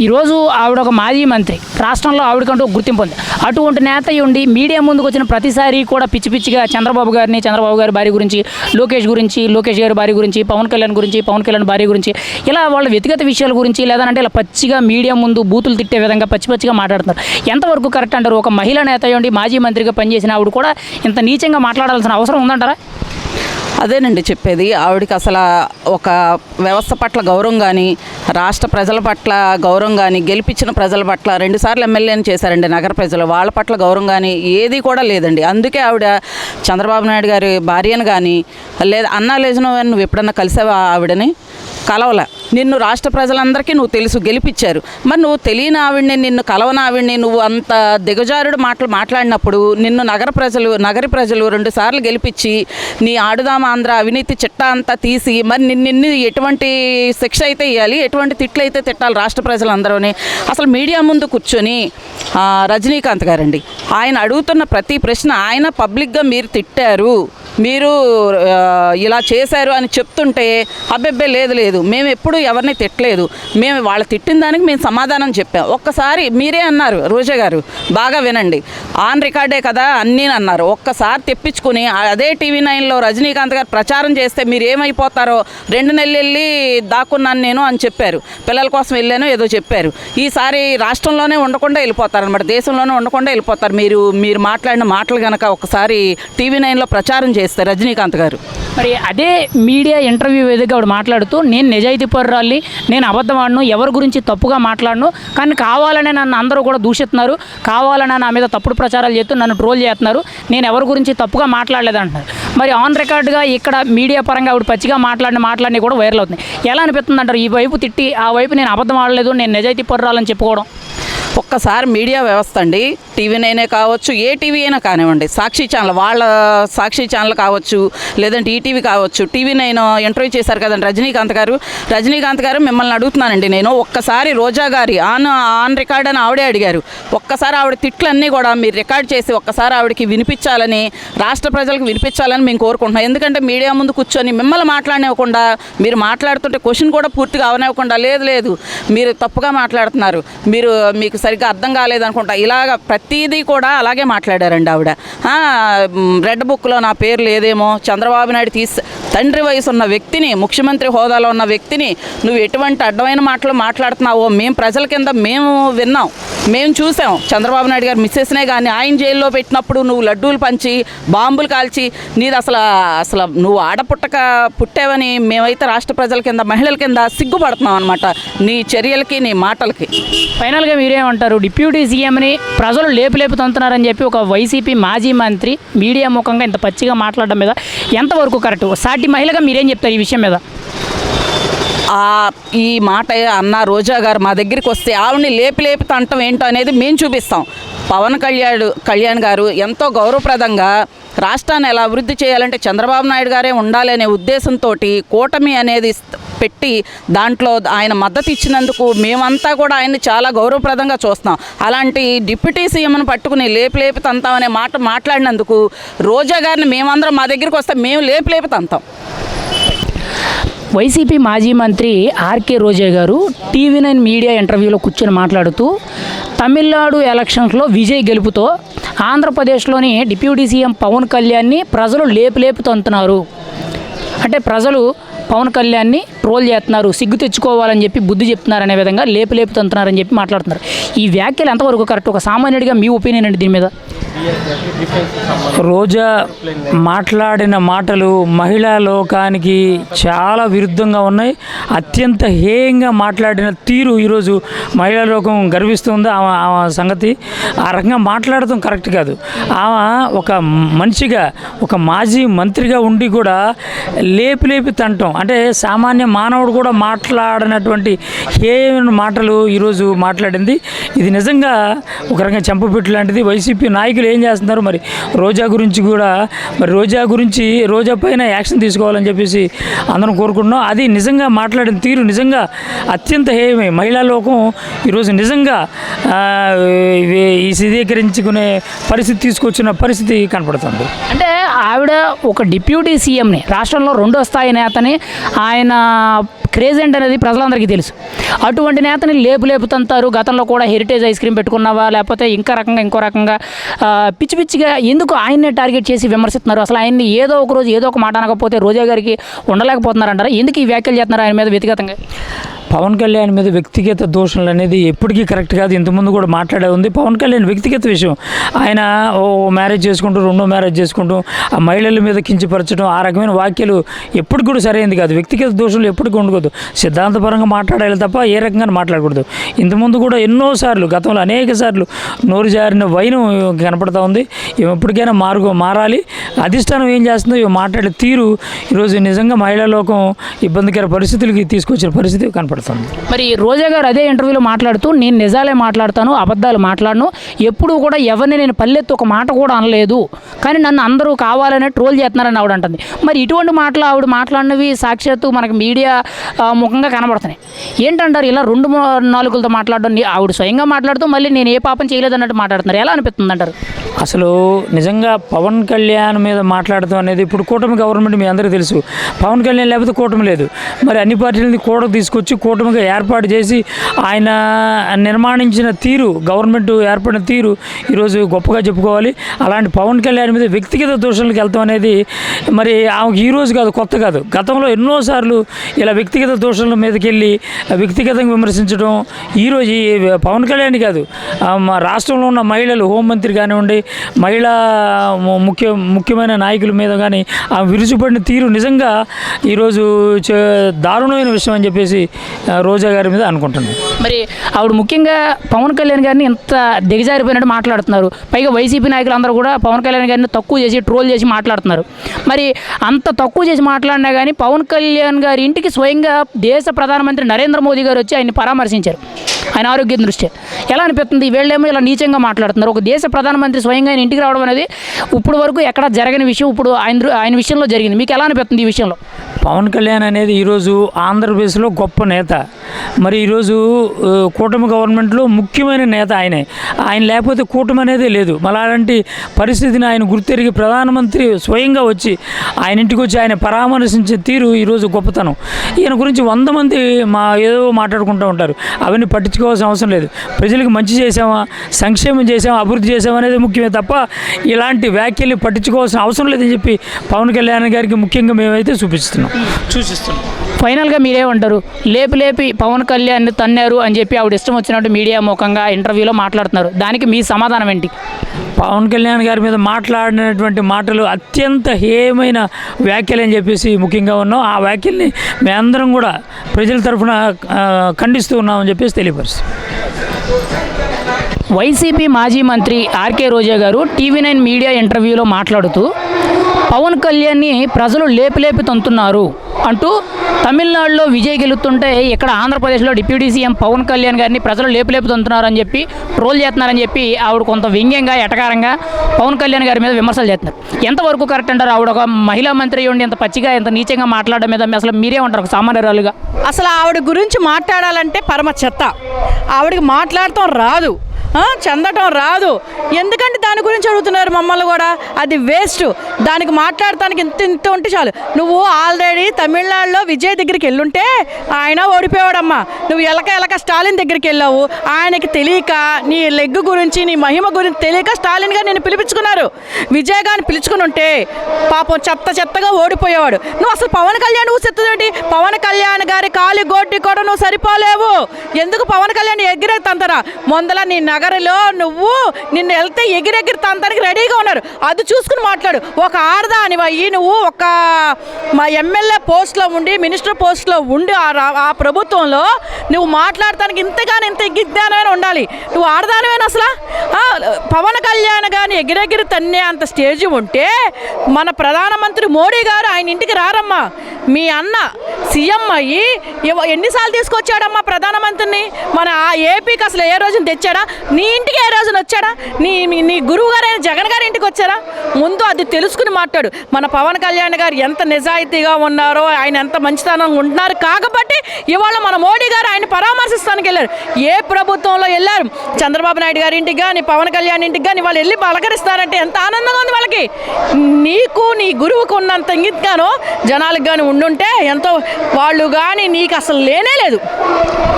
ఈరోజు ఆవిడ ఒక మాజీ మంత్రి, రాష్ట్రంలో ఆవిడకంటూ ఒక గుర్తింపు ఉంది. అటువంటి నేత ఉండి మీడియా ముందుకు వచ్చిన ప్రతిసారి కూడా పిచ్చి పిచ్చిగా చంద్రబాబు గారి భార్య గురించి, లోకేష్ గారి భార్య గురించి, పవన్ కళ్యాణ్ భార్య గురించి, ఇలా వాళ్ళ వ్యక్తిగత విషయాల గురించి లేదంటే ఇలా పచ్చిగా మీడియా ముందు బూతులు తిట్టే విధంగా పచ్చిగా మాట్లాడుతున్నారు. ఎంతవరకు కరెక్ట్ అంటారు? ఒక మహిళా నేత ఉండి మాజీ మంత్రిగా పనిచేసిన ఆవిడ కూడా ఇంత నీచంగా మాట్లాడాల్సిన అవసరం ఉందంటారా? అదేనండి చెప్పేది. ఆవిడకి అసలు ఒక వ్యవస్థ పట్ల గౌరవం కానీ, రాష్ట్ర ప్రజల పట్ల గౌరవం కానీ, గెలిపించిన ప్రజల పట్ల 2 సార్లు ఎమ్మెల్యేని చేశారండి నగర ప్రజలు, వాళ్ళ పట్ల గౌరవం కానీ ఏది కూడా లేదండి. అందుకే ఆవిడ చంద్రబాబు నాయుడు గారి భార్యను కానీ లేదా అన్నా లేజనో నువ్వు ఎప్పుడన్నా కలిసావా? ఆవిడని కలవలే. నిన్ను రాష్ట్ర ప్రజలందరికీ నువ్వు తెలుసు, గెలిపించారు. మరి నువ్వు తెలియని ఆవిడ్ని, నిన్ను కలవని ఆవిడ్ని నువ్వు అంత దిగజారుడు మాట్లాడినప్పుడు నిన్ను నగరి ప్రజలు 2 సార్లు గెలిపించి నీ ఆడుదాం ఆంధ్ర అవినీతి చిట్టా అంతా తీసి మరి నిన్ను ఎటువంటి శిక్ష అయితే ఇవ్వాలి, ఎటువంటి తిట్లు అయితే తిట్టాలి రాష్ట్ర ప్రజలందరూని. అసలు మీడియా ముందు కూర్చొని రజనీకాంత్ గారండి, ఆయన అడుగుతున్న ప్రతి ప్రశ్న ఆయన పబ్లిక్గా మీరు తిట్టారు, మీరు ఇలా చేశారు అని చెప్తుంటే అబ్బెబ్బే లేదు మేము ఎప్పుడు ఎవరిని తిట్టలేదు, మేము వాళ్ళు తిట్టిన దానికి మేము సమాధానం చెప్పాం. ఒక్కసారి మీరే అన్నారు రోజా గారు, బాగా వినండి, ఆన్ రికార్డే కదా అన్నీ అన్నారు. ఒక్కసారి తెప్పించుకుని అదే TV9లో రజనీకాంత్ గారు ప్రచారం చేస్తే మీరు ఏమైపోతారో, 2 నెలలు వెళ్ళి దాక్కున్నాను నేను అని చెప్పారు, పిల్లల కోసం వెళ్ళాను ఏదో చెప్పారు. ఈసారి రాష్ట్రంలోనే ఉండకుండా వెళ్ళిపోతారనమాట, దేశంలోనే ఉండకుండా వెళ్ళిపోతారు. మీరు మాట్లాడిన మాటలు కనుక ఒకసారి TV9లో ప్రచారం చేస్తే రజనీకాంత్ గారు. మరి అదే మీడియా ఇంటర్వ్యూ వేదికగా ఆవిడ మాట్లాడుతూ, నేను నిజాయితీ పరురాలి, నేను అబద్ధం ఆడను, ఎవరి గురించి తప్పుగా మాట్లాడను, కానీ కావాలనే నన్ను అందరూ కూడా దూషిస్తున్నారు, కావాలనే నా మీద తప్పుడు ప్రచారాలు చేస్తూ నన్ను ట్రోల్ చేస్తున్నారు, నేను ఎవరి గురించి తప్పుగా మాట్లాడలేదు అంటున్నారు. మరి ఆన్ రికార్డుగా ఇక్కడ మీడియా పరంగా ఆవిడ పచ్చిగా మాట్లాడిన కూడా వైరల్ అవుతుంది. ఎలా అనిపిస్తుంది అంటారు? ఈ వైపు తిట్టి ఆ వైపు నేను అబద్ధం ఆడలేదు, నేను నిజాయితీ పరురాలని చెప్పుకోవడం. ఒక్కసారి మీడియా వ్యవస్థ అండి, TV9 కావచ్చు, ఏ టీవీ అయినా కానివ్వండి, సాక్షి ఛానల్, వాళ్ళ సాక్షి ఛానల్ కావచ్చు, లేదంటే ఈటీవీ కావచ్చు, TV9 ఇంటర్వ్యూ చేశారు కదండి రజనీకాంత్ గారు మిమ్మల్ని అడుగుతున్నానండి నేను, ఒక్కసారి రోజా గారి ఆన్ రికార్డ్ అని ఆవిడే అడిగారు, ఒక్కసారి ఆవిడ తిట్లన్నీ కూడా మీరు రికార్డ్ చేసి ఒక్కసారి ఆవిడకి వినిపించాలని, రాష్ట్ర ప్రజలకు వినిపించాలని మేము కోరుకుంటున్నాం. ఎందుకంటే మీడియా ముందు కూర్చొని మిమ్మల్ని మాట్లాడనివ్వకుండా, మీరు మాట్లాడుతుంటే క్వశ్చన్ కూడా పూర్తిగా అవనివ్వకుండా, లేదు మీరు తప్పుగా మాట్లాడుతున్నారు, మీకు సరిగ్గా అర్థం కాలేదనుకుంటా, ఇలాగ ప్రతిదీ కూడా అలాగే మాట్లాడారండి ఆవిడ. రెడ్ బుక్లో నా పేరు లేదేమో, చంద్రబాబు నాయుడు తండ్రి వయసు ఉన్న వ్యక్తిని, ముఖ్యమంత్రి హోదాలో ఉన్న వ్యక్తిని నువ్వు ఎటువంటి అడ్డమైన మాటలు మాట్లాడుతున్నావో మేము ప్రజల కింద మేము విన్నాం, మేము చూసాం. చంద్రబాబు నాయుడు గారు మిస్సెస్నే కానీ ఆయన జైల్లో పెట్టినప్పుడు నువ్వు లడ్డూలు పంచి బాంబులు కాల్చి నీది అసలు నువ్వు పుట్టావని మేమైతే రాష్ట్ర ప్రజల కింద, మహిళల కింద సిగ్గుపడుతున్నాం అనమాట నీ చర్యలకి, నీ మాటలకి. ఫైనల్గా మీరేమంటారు? డిప్యూటీ సీఎంని ప్రజలు లేపు తంతున్నారని చెప్పి ఒక వైసీపీ మాజీ మంత్రి మీడియా ముఖంగా ఇంత పచ్చిగా మాట్లాడడం మీద ఎంతవరకు కరెక్ట్? సాటి మహిళగా మీరేం చెప్తారు ఈ విషయం మీద? ఈ మాట అన్న రోజా గారు మా దగ్గరికి వస్తే ఆవిడని లేపి తంటం ఏంటో అనేది మేము చూపిస్తాం. పవన్ కళ్యాణ్ గారు ఎంతో గౌరవప్రదంగా రాష్ట్రాన్ని ఎలా అభివృద్ధి చేయాలంటే చంద్రబాబు నాయుడు గారే ఉండాలి అనే ఉద్దేశంతో కూటమి అనేది పెట్టి దాంట్లో ఆయన మద్దతు ఇచ్చినందుకు మేమంతా కూడా ఆయన్ని చాలా గౌరవప్రదంగా చూస్తాం. అలాంటి డిప్యూటీ సీఎంను పట్టుకుని లేపి తంతాం అనే మాట మాట్లాడినందుకు రోజా గారిని మేమందరం మా దగ్గరికి వస్తే మేము లేపి తంతాం. వైసీపీ మాజీ మంత్రి ఆర్కే రోజా గారు TV9 మీడియా ఇంటర్వ్యూలో కూర్చొని మాట్లాడుతూ, తమిళనాడు ఎలక్షన్స్లో విజయ్ గెలుపుతో ఆంధ్రప్రదేశ్లోని డిప్యూటీ సీఎం పవన్ కళ్యాణ్ని ప్రజలు లేపు తంతున్నారు, అంటే ప్రజలు పవన్ కళ్యాణ్ని ట్రోల్ చేస్తున్నారు, సిగ్గు తెచ్చుకోవాలని చెప్పి బుద్ధి చెప్తున్నారు అనే విధంగా లేపు తంతున్నారని చెప్పి మాట్లాడుతున్నారు. ఈ వ్యాఖ్యలు ఎంతవరకు కరెక్ట్? ఒక సామాన్యుడిగా మీ ఒపీనియన్ అండి దీని మీద? రోజా మాట్లాడిన మాటలు మహిళా లోకానికి చాలా విరుద్ధంగా ఉన్నాయి. అత్యంత హేయంగా మాట్లాడిన తీరు ఈరోజు మహిళా లోకం గర్విస్తుంది. ఆమె సంగతి ఆ రకంగా మాట్లాడటం కరెక్ట్ కాదు. ఆమె ఒక మనిషిగా, ఒక మాజీ మంత్రిగా ఉండి కూడా లేపి తంటం, అంటే సామాన్య మానవుడు కూడా మాట్లాడినటువంటి హేయమైన మాటలు ఈరోజు మాట్లాడింది. ఇది నిజంగా ఒక రకంగా చెంపపెట్టు లాంటిది. వైసీపీ నాయకులు ఏం చేస్తున్నారు మరి రోజా గురించి కూడా, మరి రోజా పైన యాక్షన్ తీసుకోవాలని చెప్పేసి అందరం కోరుకుంటున్నాం. అది నిజంగా మాట్లాడిన తీరు నిజంగా అత్యంత హేయమే. మహిళా లోకం ఈరోజు నిజంగా ఈ శీదీకరించుకునే పరిస్థితి తీసుకొచ్చిన పరిస్థితి కనపడుతుంది. అంటే ఆవిడ ఒక డిప్యూటీ సీఎంని, రాష్ట్రంలో 2వ స్థాయి నేతని, ఆయన క్రేజెంట్ అనేది ప్రజలందరికీ తెలుసు. అటువంటి నేతని లేపు తంతారు. గతంలో కూడా హెరిటేజ్ ఐస్ క్రీమ్ పెట్టుకున్నావా, లేకపోతే ఇంకో రకంగా పిచ్చిగా ఎందుకు ఆయన్నే టార్గెట్ చేసి విమర్శిస్తున్నారు? అసలు ఆయన్ని ఏదో ఒక రోజు ఏదో ఒక మాట అనకపోతే రోజా గారికి ఉండలేకపోతున్నారంటారా? ఎందుకు ఈ వ్యాఖ్యలు చేస్తున్నారు ఆయన మీద వ్యక్తిగతంగా? పవన్ కళ్యాణ్ మీద వ్యక్తిగత దోషణలు అనేది ఎప్పటికీ కరెక్ట్ కాదు. ఇంతకుముందు కూడా మాట్లాడే ఉంది. పవన్ కళ్యాణ్ వ్యక్తిగత విషయం, ఆయన మ్యారేజ్ చేసుకుంటూ 2వ మ్యారేజ్ చేసుకుంటూ ఆ మహిళల మీద కించపరచడం, ఆ రకమైన వ్యాఖ్యలు ఎప్పటికి కూడా సరైనది కాదు. వ్యక్తిగత దోషణలు ఎప్పటికీ ఉండకూడదు. సిద్ధాంతపరంగా మాట్లాడాలి తప్ప ఏ రకంగా మాట్లాడకూడదు. ఇంతకుముందు కూడా ఎన్నోసార్లు, గతంలో అనేక సార్లు నోరు జారిన వైనం కనపడతా ఉంది. ఎప్పటికైనా మారాలి. అధిష్టానం ఏం చేస్తుందో మాట్లాడే తీరు ఈరోజు నిజంగా మహిళా లోకం ఇబ్బందికర పరిస్థితులకి తీసుకొచ్చిన పరిస్థితి కనపడుతుంది. మరి రోజా గారు అదే ఇంటర్వ్యూలో మాట్లాడుతూ, నేను నిజాలే మాట్లాడతాను, అబద్ధాలు మాట్లాడను, ఎప్పుడూ కూడా ఎవరిని నేను పల్లెత్తు ఒక మాట కూడా అనలేదు, కానీ నన్ను అందరూ కావాలనే ట్రోల్ చేస్తున్నారని ఆవిడ అంటుంది. మరి ఇటువంటి మాటలు ఆవిడ మాట్లాడినవి సాక్షాత్తు మనకు మీడియా ముఖంగా కనబడుతున్నాయి. ఏంటంటారు ఇలా 2 నాలుగులతో మాట్లాడడం? ఆవిడ స్వయంగా మాట్లాడుతూ మళ్ళీ నేను ఏ పాపం చేయలేదన్నట్టు మాట్లాడుతున్నారు. ఎలా అనిపిస్తుంది అంటారు? అసలు నిజంగా పవన్ కళ్యాణ్ మీద మాట్లాడటం అనేది ఇప్పుడు కూటమి గవర్నమెంట్ మీ అందరికీ తెలుసు. పవన్ కళ్యాణ్ లేకపోతే కూటమి లేదు. మరి అన్ని పార్టీలని కూటమి తీసుకొచ్చి కూటమిగా ఏర్పాటు చేసి ఆయన నిర్మాణించిన తీరు, గవర్నమెంట్ ఏర్పడిన తీరు ఈరోజు గొప్పగా చెప్పుకోవాలి. అలాంటి పవన్ కళ్యాణ్ మీద వ్యక్తిగత దోషాలకు వెళ్తాం అనేది మరి ఆమెకు ఈరోజు కాదు, కొత్త కాదు. గతంలో ఎన్నోసార్లు ఇలా వ్యక్తిగత దోషాల మీదకి వెళ్ళి వ్యక్తిగతంగా విమర్శించడం ఈరోజు ఈ పవన్ కళ్యాణ్ కాదు, మా రాష్ట్రంలో ఉన్న మహిళలు, హోంమంత్రి కానివ్వండి, మహిళా ముఖ్యమైన నాయకుల మీద కానీ ఆ విరుచుపడిన తీరు నిజంగా ఈరోజు దారుణమైన విషయం అని చెప్పేసి రోజా గారి మీద అనుకుంటున్నాను. మరి ఆవిడ ముఖ్యంగా పవన్ కళ్యాణ్ గారిని ఎంత దిగజారిపోయినట్టు మాట్లాడుతున్నారు. పైగా వైసీపీ నాయకులు అందరూ కూడా పవన్ కళ్యాణ్ గారిని తక్కువ చేసి ట్రోల్ చేసి మాట్లాడుతున్నారు. మరి అంత తక్కువ చేసి మాట్లాడినా కానీ పవన్ కళ్యాణ్ గారి ఇంటికి స్వయంగా దేశ ప్రధానమంత్రి నరేంద్ర మోదీ గారు వచ్చి ఆయన్ని పరామర్శించారు ఆయన ఆరోగ్యం దృష్ట్యా. ఎలా అనిపిస్తుంది? వీళ్ళేమో ఇలా నీచంగా మాట్లాడుతున్నారు. ఒక దేశ ప్రధానమంత్రి స్వయంగా ఆయన ఇంటికి రావడం అనేది ఇప్పుడు వరకు ఎక్కడ జరగని విషయం. ఇప్పుడు ఆయన విషయంలో జరిగింది. మీకు ఎలా అనిపిస్తుంది ఈ విషయంలో? పవన్ కళ్యాణ్ అనేది ఈరోజు ఆంధ్రప్రదేశ్లో గొప్ప నేత. మరి ఈరోజు కూటమి గవర్నమెంట్లో ముఖ్యమైన నేత ఆయనే. ఆయన లేకపోతే కూటమి అనేదే లేదు. అలాంటి పరిస్థితిని ఆయన గుర్తెరిగి ప్రధానమంత్రి స్వయంగా వచ్చి ఆయన ఇంటికి వచ్చి ఆయన పరామర్శించే తీరు ఈరోజు గొప్పతనం. ఈయన గురించి 100 మంది ఏదో మాట్లాడుకుంటూ ఉంటారు. అవన్నీ పట్టించుకోవాల్సిన అవసరం లేదు. ప్రజలకు మంచి చేసామా, సంక్షేమం చేసామా, అభివృద్ధి చేసామా అనేది ముఖ్యమే తప్ప ఇలాంటి వ్యాఖ్యలు పట్టించుకోవాల్సిన అవసరం లేదని చెప్పి పవన్ కళ్యాణ్ గారికి ముఖ్యంగా మేమైతే సూచిస్తున్నాం. ఫైనల్గా మీరేమంటారు? లేపి పవన్ కళ్యాణ్ తన్నారు అని చెప్పి ఆవిడ ఇష్టం వచ్చినట్టు మీడియా ముఖంగా ఇంటర్వ్యూలో మాట్లాడుతున్నారు. దానికి మీ సమాధానం ఏంటి? పవన్ కళ్యాణ్ గారి మీద మాట్లాడినటువంటి మాటలు అత్యంత హేయమైన వ్యాఖ్యలు అని చెప్పేసి ముఖ్యంగా ఉన్నాం. ఆ వ్యాఖ్యల్ని మేమందరం కూడా ప్రజల తరఫున ఖండిస్తూ ఉన్నామని చెప్పేసి తెలియపరుస్తాం. వైసీపీ మాజీ మంత్రి ఆర్కే రోజా గారు TV9 మీడియా ఇంటర్వ్యూలో మాట్లాడుతూ పవన్ కళ్యాణ్ని ప్రజలు లేపి తంతున్నారు అంటూ తమిళనాడులో విజయ్ గెలుస్తుంటే ఇక్కడ ఆంధ్రప్రదేశ్లో డిప్యూటీ సీఎం పవన్ కళ్యాణ్ గారిని ప్రజలు లేపి తంతున్నారని చెప్పి ట్రోల్ చేస్తున్నారని చెప్పి ఆవిడ కొంత వ్యంగ్యంగా ఎటకారంగా పవన్ కళ్యాణ్ గారి మీద విమర్శలు చేస్తున్నారు. ఎంతవరకు కరెక్ట్ అంటారు? ఆవిడ ఒక మహిళా మంత్రి ఉండి ఎంత పచ్చిగా ఎంత నీచంగా మాట్లాడడం మీద అసలు మీరే ఉంటారు ఒక సామాన్యురాలుగా? అసలు ఆవిడ గురించి మాట్లాడాలంటే పరమ చెత్త. ఆవిడకి మాట్లాడటం రాదు, చెందటం రాదు. ఎందుకంటే దాని గురించి అడుగుతున్నారు మమ్మల్ని కూడా. అది వేస్ట్. దానికి మాట్లాడటానికి ఇంత ఉంటే చాలు. నువ్వు ఆల్రెడీ తమిళనాడులో విజయ్ దగ్గరికి వెళ్ళుంటే ఆయన ఓడిపోయాడమ్మా. నువ్వు ఎలక స్టాలిన్ దగ్గరికి వెళ్ళావు. ఆయనకి తెలియక నీ లెగ్ గురించి, నీ మహిమ గురించి తెలియక స్టాలిన్ గారు నేను పిలిపించుకున్నారు. విజయ్ గారిని పిలుచుకుని ఉంటే పాపం చెత్తగా ఓడిపోయేవాడు. నువ్వు అసలు పవన్ కళ్యాణ్ ఊసెత్తుదేంటి? పవన్ కళ్యాణ్ గారి కాలి గోటి కూడా నువ్వు సరిపోలేవు. ఎందుకు పవన్ కళ్యాణ్ ఎగిరెగి తంతరా? ముందల నీ నగరంలో నువ్వు నిన్ను వెళ్తే ఎగిరెగిరి తంతానికి రెడీగా ఉన్నారు. అది చూసుకుని మాట్లాడు. ఒక ఆడదానివయ్యి నువ్వు ఒక మా ఎమ్మెల్యే పోస్ట్లో ఉండి, మినిస్టర్ పోస్ట్లో ఉండి ఆ ప్రభుత్వంలో నువ్వు మాట్లాడటానికి ఇంతగానే ఇంత జ్ఞానమైన ఉండాలి. నువ్వు ఆడదానివేనా అసలు? పవన్ కళ్యాణ్ గారిని ఎగిరెగిరి తన్నే అంత స్టేజ్ ఉంటే మన ప్రధానమంత్రి మోడీ గారు ఆయన ఇంటికి రారమ్మా. మీ అన్న సీఎం అయ్యి ఎన్నిసార్లు తీసుకొచ్చాడమ్మా ప్రధానమంత్రిని? మన ఏపీకి అసలు ఏ రోజున తెచ్చాడా? నీ ఇంటికి ఏ రోజున వచ్చాడా? నీ గురువు గారైన జగన్ గారి ఇంటికి వచ్చారా? ముందు అది తెలుసుకుని మాట్లాడు. మన పవన్ కళ్యాణ్ గారు ఎంత నిజాయితీగా ఉన్నారో, ఆయన ఎంత మంచితనంగా ఉంటున్నారు కాబట్టి ఇవాళ మన మోడీ గారు ఆయన పరామర్శిస్తానికి వెళ్ళారు. ఏ ప్రభుత్వంలో వెళ్ళారు? చంద్రబాబు నాయుడు గారి ఇంటికి కానీ, పవన్ కళ్యాణ్ ఇంటికి కానీ వాళ్ళు వెళ్ళి పలకరిస్తారంటే ఎంత ఆనందంగా ఉంది వాళ్ళకి. నీకు నీ గురువుకు ఉన్నంత ఇంగితగానో జనాలకు కానీ ఉండుంటే ఎంతో వాళ్ళు కానీ నీకు అసలు లేనే లేదు.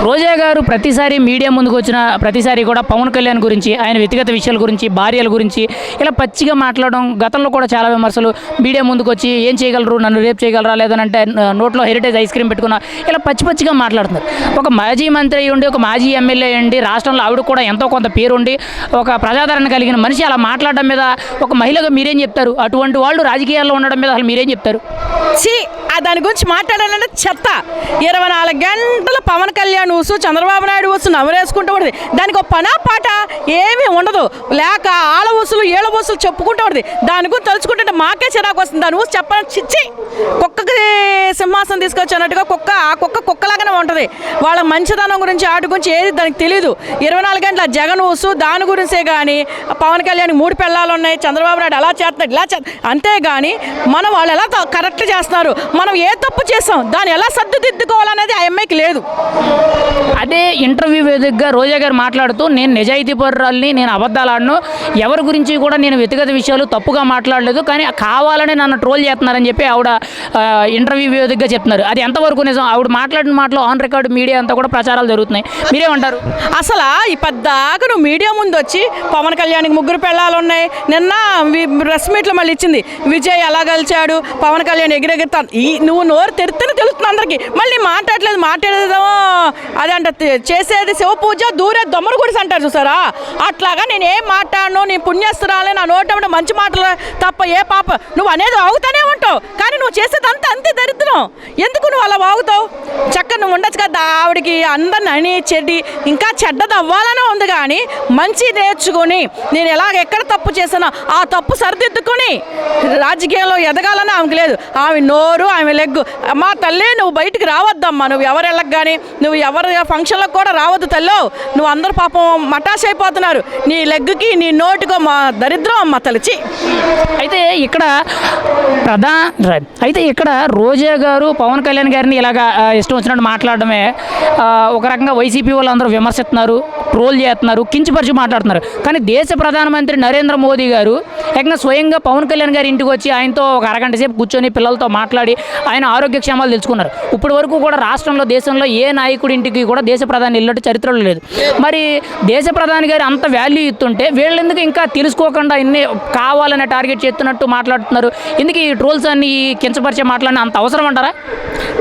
రోజా గారు ప్రతిసారి మీడియా ముందుకు వచ్చిన ప్రతిసారి కూడా పవన్ కళ్యాణ్ గురించి, ఆయన వ్యక్తిగత విషయాల గురించి, భార్యల గురించి ఇలా పచ్చిగా మాట్లాడడం, గతంలో కూడా చాలా విమర్శలు మీడియా ముందుకు వచ్చి ఏం చేయగలరు, నన్ను రేపు చేయగలరా, లేదనంటే నోట్లో హెరిటేజ్ ఐస్ క్రీమ్ పెట్టుకున్నా ఇలా పచ్చిగా మాట్లాడుతున్నారు. ఒక మాజీ మంత్రి ఉండి, ఒక మాజీ ఎమ్మెల్యే ఉండి, రాష్ట్రంలో ఆవిడ కూడా ఎంతో కొంత పేరుండి, ఒక ప్రజాదరణ కలిగిన మనిషి అలా మాట్లాడడం మీద ఒక మహిళగా మీరేం చెప్తారు? అటువంటి వాళ్ళు రాజకీయాల్లో ఉండడం మీద అసలు మీరేం చెప్తారు? దాని గురించి మాట్లాడాలంటే చెత్త. 24 గంటలు పవన్ కళ్యాణ్ ఊసు, చంద్రబాబు నాయుడు ఊసు నవరేసుకుంటూ ఉంటుంది. దానికి ఒక పనా పాట ఏమీ ఉండదు. లేక ఆల ఊసులు ఏళ్ళ ఊసులు చెప్పుకుంటూ ఉంటుంది. దాని గురించి తలుచుకుంటుంటే మాకే చిరాకు వస్తుంది. దాని ఊసి చెప్పాలని చిచ్చి కుక్కకి సింహాసనం తీసుకొచ్చినట్టుగా కుక్కలాగానే ఉంటుంది. వాళ్ళ మంచితనం గురించి వాటి గురించి ఏది దానికి తెలియదు. 24 గంటల జగన్ ఊసు దాని గురించే కానీ పవన్ కళ్యాణ్ 3 పిల్లలు ఉన్నాయి, చంద్రబాబు నాయుడు అలా చేస్తున్నాడు ఇలా అంతేగాని వాళ్ళు ఎలా కరెక్ట్ చేస్తున్నారు, మన మనం ఏ తప్పు చేసాం దాన్ని ఎలా సర్దుదిద్దుకోవాలనేది ఆ అమ్మాయికి లేదు. అదే ఇంటర్వ్యూ వేదికగా రోజా గారు మాట్లాడుతూ నేను నిజాయితీపరురాల్ని, నేను అబద్ధాలు ఆడను, ఎవరి గురించి కూడా నేను వ్యక్తిగత విషయాలు తప్పుగా మాట్లాడలేదు, కానీ కావాలని నన్ను ట్రోల్ చేస్తున్నారని చెప్పి ఆవిడ ఇంటర్వ్యూ వేదికగా చెప్తున్నారు. అది ఎంతవరకు నిజం? ఆవిడ మాట్లాడిన మాటలో ఆన్ రికార్డు మీడియా అంతా కూడా ప్రచారాలు జరుగుతున్నాయి, మీరేమంటారు? అసలు ఈ పద్దాక నువ్వు మీడియా ముందు వచ్చి పవన్ కళ్యాణ్కి 3 పెళ్ళాలు ఉన్నాయి, నిన్న ప్రెస్ మీట్లో మళ్ళీ ఇచ్చింది విజయ్ ఎలా గెలిచాడు, పవన్ కళ్యాణ్ ఎగిరెగురుతాను, నువ్వు నోరు తెరితేనే తెలుస్తుంది అందరికీ. మళ్ళీ మాట్లాడేదేమో అదంట చేసేది శివ పూజ, దూరే దొమ్మరు గుడిసి అంటారు చూసారా, అట్లాగా నేను ఏం మాట్లాడను, నీ పుణ్యస్తురాలే, నా నోట మంచి మాటలు తప్ప ఏ పాప నువ్వు అనేది వాగుతానే ఉంటావు, కానీ నువ్వు చేసేదంతా అంతే దరిద్రం. ఎందుకు నువ్వు అలా వాగుతావు? చక్కగా నువ్వు ఉండొచ్చు కదా. ఆవిడకి అందరిని అని చెడ్డి ఇంకా చెడ్డది అవ్వాలనే ఉంది, కానీ మంచి నేర్చుకొని నేను ఎక్కడ తప్పు చేసానో ఆ తప్పు సరిదిద్దుకొని రాజకీయంలో ఎదగాలని ఆమెకు లేదు. ఆమె నోరు, ఆమె లెగ్గు. మా తల్లి నువ్వు బయటికి రావద్దమ్మా, నువ్వు ఎవరు వెళ్ళకు కానీ, నువ్వు ఎవరి ఫంక్షన్లకు కూడా రావద్దు తల్లో. నువ్వు అందరు పాపం మటాష్ అయిపోతున్నారు, నీ లెగ్గుకి నీ నోటికో మా దరిద్రం అమ్మ తలిచి. అయితే ఇక్కడ రోజా గారు పవన్ కళ్యాణ్ గారిని ఇలాగా ఇష్టం వచ్చినట్టు మాట్లాడడమే ఒక రకంగా వైసీపీ వాళ్ళందరూ విమర్శిస్తున్నారు, ట్రోల్ చేస్తున్నారు, కించపరిచి మాట్లాడుతున్నారు. కానీ దేశ ప్రధానమంత్రి నరేంద్ర మోదీ గారు ఏకంగా స్వయంగా పవన్ కళ్యాణ్ గారి ఇంటికి వచ్చి ఆయనతో ఒక అరగంట సేపు కూర్చొని పిల్లలతో మాట్లాడి ఆయన ఆరోగ్యక్షేమాలు తెలుసుకున్నారు. ఇప్పటి వరకు కూడా రాష్ట్రంలో దేశంలో ఏ నాయకుడి ఇంటికి కూడా దేశ ప్రధాని వెళ్ళినట్టు చరిత్రలో లేదు. మరి దేశ ప్రధాని గారు అంత వాల్యూ ఇస్తుంటే వీళ్ళెందుకు ఇంకా తెలుసుకోకుండా ఇన్ని కావాలనే టార్గెట్ చేస్తున్నట్టు మాట్లాడుతున్నారు? ఎందుకు ఈ ట్రోల్స్ అన్ని కించపరిచే మాట్లాడిన అంత అవసరం అంటారా?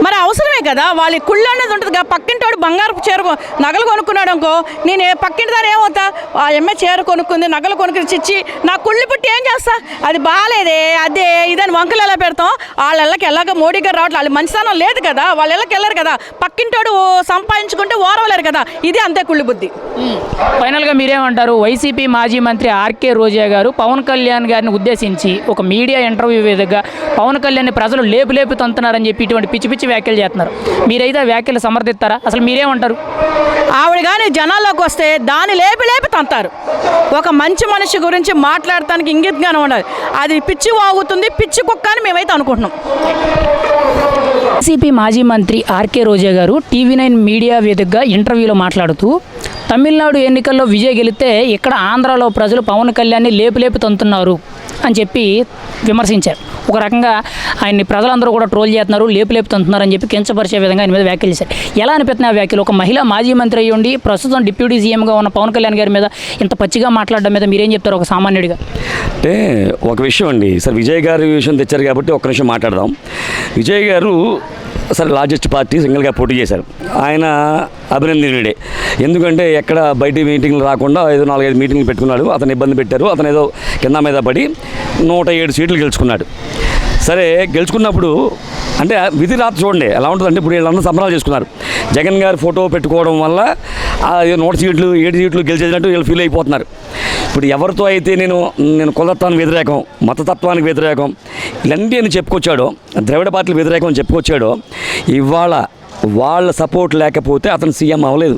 మరి అవసరమే కదా, వాళ్ళ కుళ్ళు అనేది ఉంటుంది కదా. పక్కింటోడు బంగారు చీర నగలు కొనుక్కున్నాడు అనుకో, నేను పక్కింటి దాని ఏమవుతా, ఆ అమ్మాయి చీర కొనుక్కుంది, నగలు కొనుక్కుని చిచ్చి నా కుళ్ళి పుట్టి ఏం చేస్తా, అది బాగాలేదే అదే ఇదని వంకలు ఎలా పెడతాం? వాళ్ళ ఇళ్ళకి ఎలాగ మోడీ గారు రావట్లేదు, వాళ్ళు మంచితనం లేదు కదా, వాళ్ళ ఇళ్ళకి వెళ్ళరు కదా, పక్కింటోడు సంపాదించుకుంటే ఓరవలేరు కదా, ఇది అంతే కుళ్ళి బుద్ధి. ఫైనల్గా మీరేమంటారు? వైసీపీ మాజీ మంత్రి ఆర్కే రోజా గారు పవన్ కళ్యాణ్ గారిని ఉద్దేశించి ఒక మీడియా ఇంటర్వ్యూ వేదికగా పవన్ కళ్యాణ్ ప్రజలు లేపు తంతున్నారని చెప్పి ఇటువంటి పిచ్చి వ్యాఖ్యలు చేస్తున్నారు. మీరైతే ఆ వ్యాఖ్యలు సమర్థిస్తారా? అసలు మీరేమంటారు? ఆవిడ కానీ జనాల్లోకి వస్తే దాన్ని లేపి తంతారు. ఒక మంచి మనిషి గురించి మాట్లాడటానికి ఇంగితగానే ఉండాలి. అది పిచ్చి వాగుతుంది, పిచ్చి కుక్క అని మేమైతే అనుకుంటున్నాం. వైసీపీ మాజీ మంత్రి ఆర్కే రోజా గారు TV9 మీడియా వేదికగా ఇంటర్వ్యూలో మాట్లాడుతూ తమిళనాడు ఎన్నికల్లో విజయ్ గెలిస్తే ఇక్కడ ఆంధ్రాలో ప్రజలు పవన్ కళ్యాణ్ని లేపు తంతున్నారు అని చెప్పి విమర్శించారు. ఒక రకంగా ఆయన్ని ప్రజలందరూ కూడా ట్రోల్ చేస్తున్నారు, లేపు తంతున్నారు అని చెప్పి కించపరిచే విధంగా ఆయన మీద వ్యాఖ్యలు చేశారు. ఎలా అనిపిస్తున్నాయి ఆ వ్యాఖ్యలు? ఒక మహిళా మాజీ మంత్రి అయ్యి ఉండి ప్రస్తుతం డిప్యూటీ సీఎంగా ఉన్న పవన్ కళ్యాణ్ గారి మీద ఇంత పచ్చిగా మాట్లాడడం మీద మీరేం చెప్తారు ఒక సామాన్యుడిగా? అంటే ఒక విషయం అండి, సార్ విజయ్ గారి విషయం తెచ్చారు కాబట్టి ఒక్క నిమిషం మాట్లాడదాం. విజయ్ గారు సరే లార్జెస్ట్ పార్టీ సింగిల్గా పోటీ చేశారు. ఆయన అభినందనీయుడే. ఎందుకంటే ఎక్కడ బయట మీటింగ్లు రాకుండా ఏదో 4-5 మీటింగ్లు పెట్టుకున్నాడు. అతను ఇబ్బంది పెట్టారు. అతను ఏదో కింద మీద పడి 107 సీట్లు గెలుచుకున్నాడు. సరే గెలుచుకున్నప్పుడు అంటే విధి రాత చూడండి ఎలా ఉంటుందంటే, ఇప్పుడు వీళ్ళందరూ సంబరాలు చేసుకున్నారు. జగన్ గారు ఫోటో పెట్టుకోవడం వల్ల 7 సీట్లు గెలిచేసినట్టు వీళ్ళు ఫీల్ అయిపోతున్నారు. ఇప్పుడు ఎవరితో అయితే నేను కులతత్వానికి వ్యతిరేకం, మతతత్వానికి వ్యతిరేకం ఇలాంటి అని చెప్పుకొచ్చాడో, ద్రవిడ పార్టీల వ్యతిరేకం అని చెప్పుకొచ్చాడో, ఇవాళ వాళ్ళ సపోర్ట్ లేకపోతే అతను సీఎం అవ్వలేదు.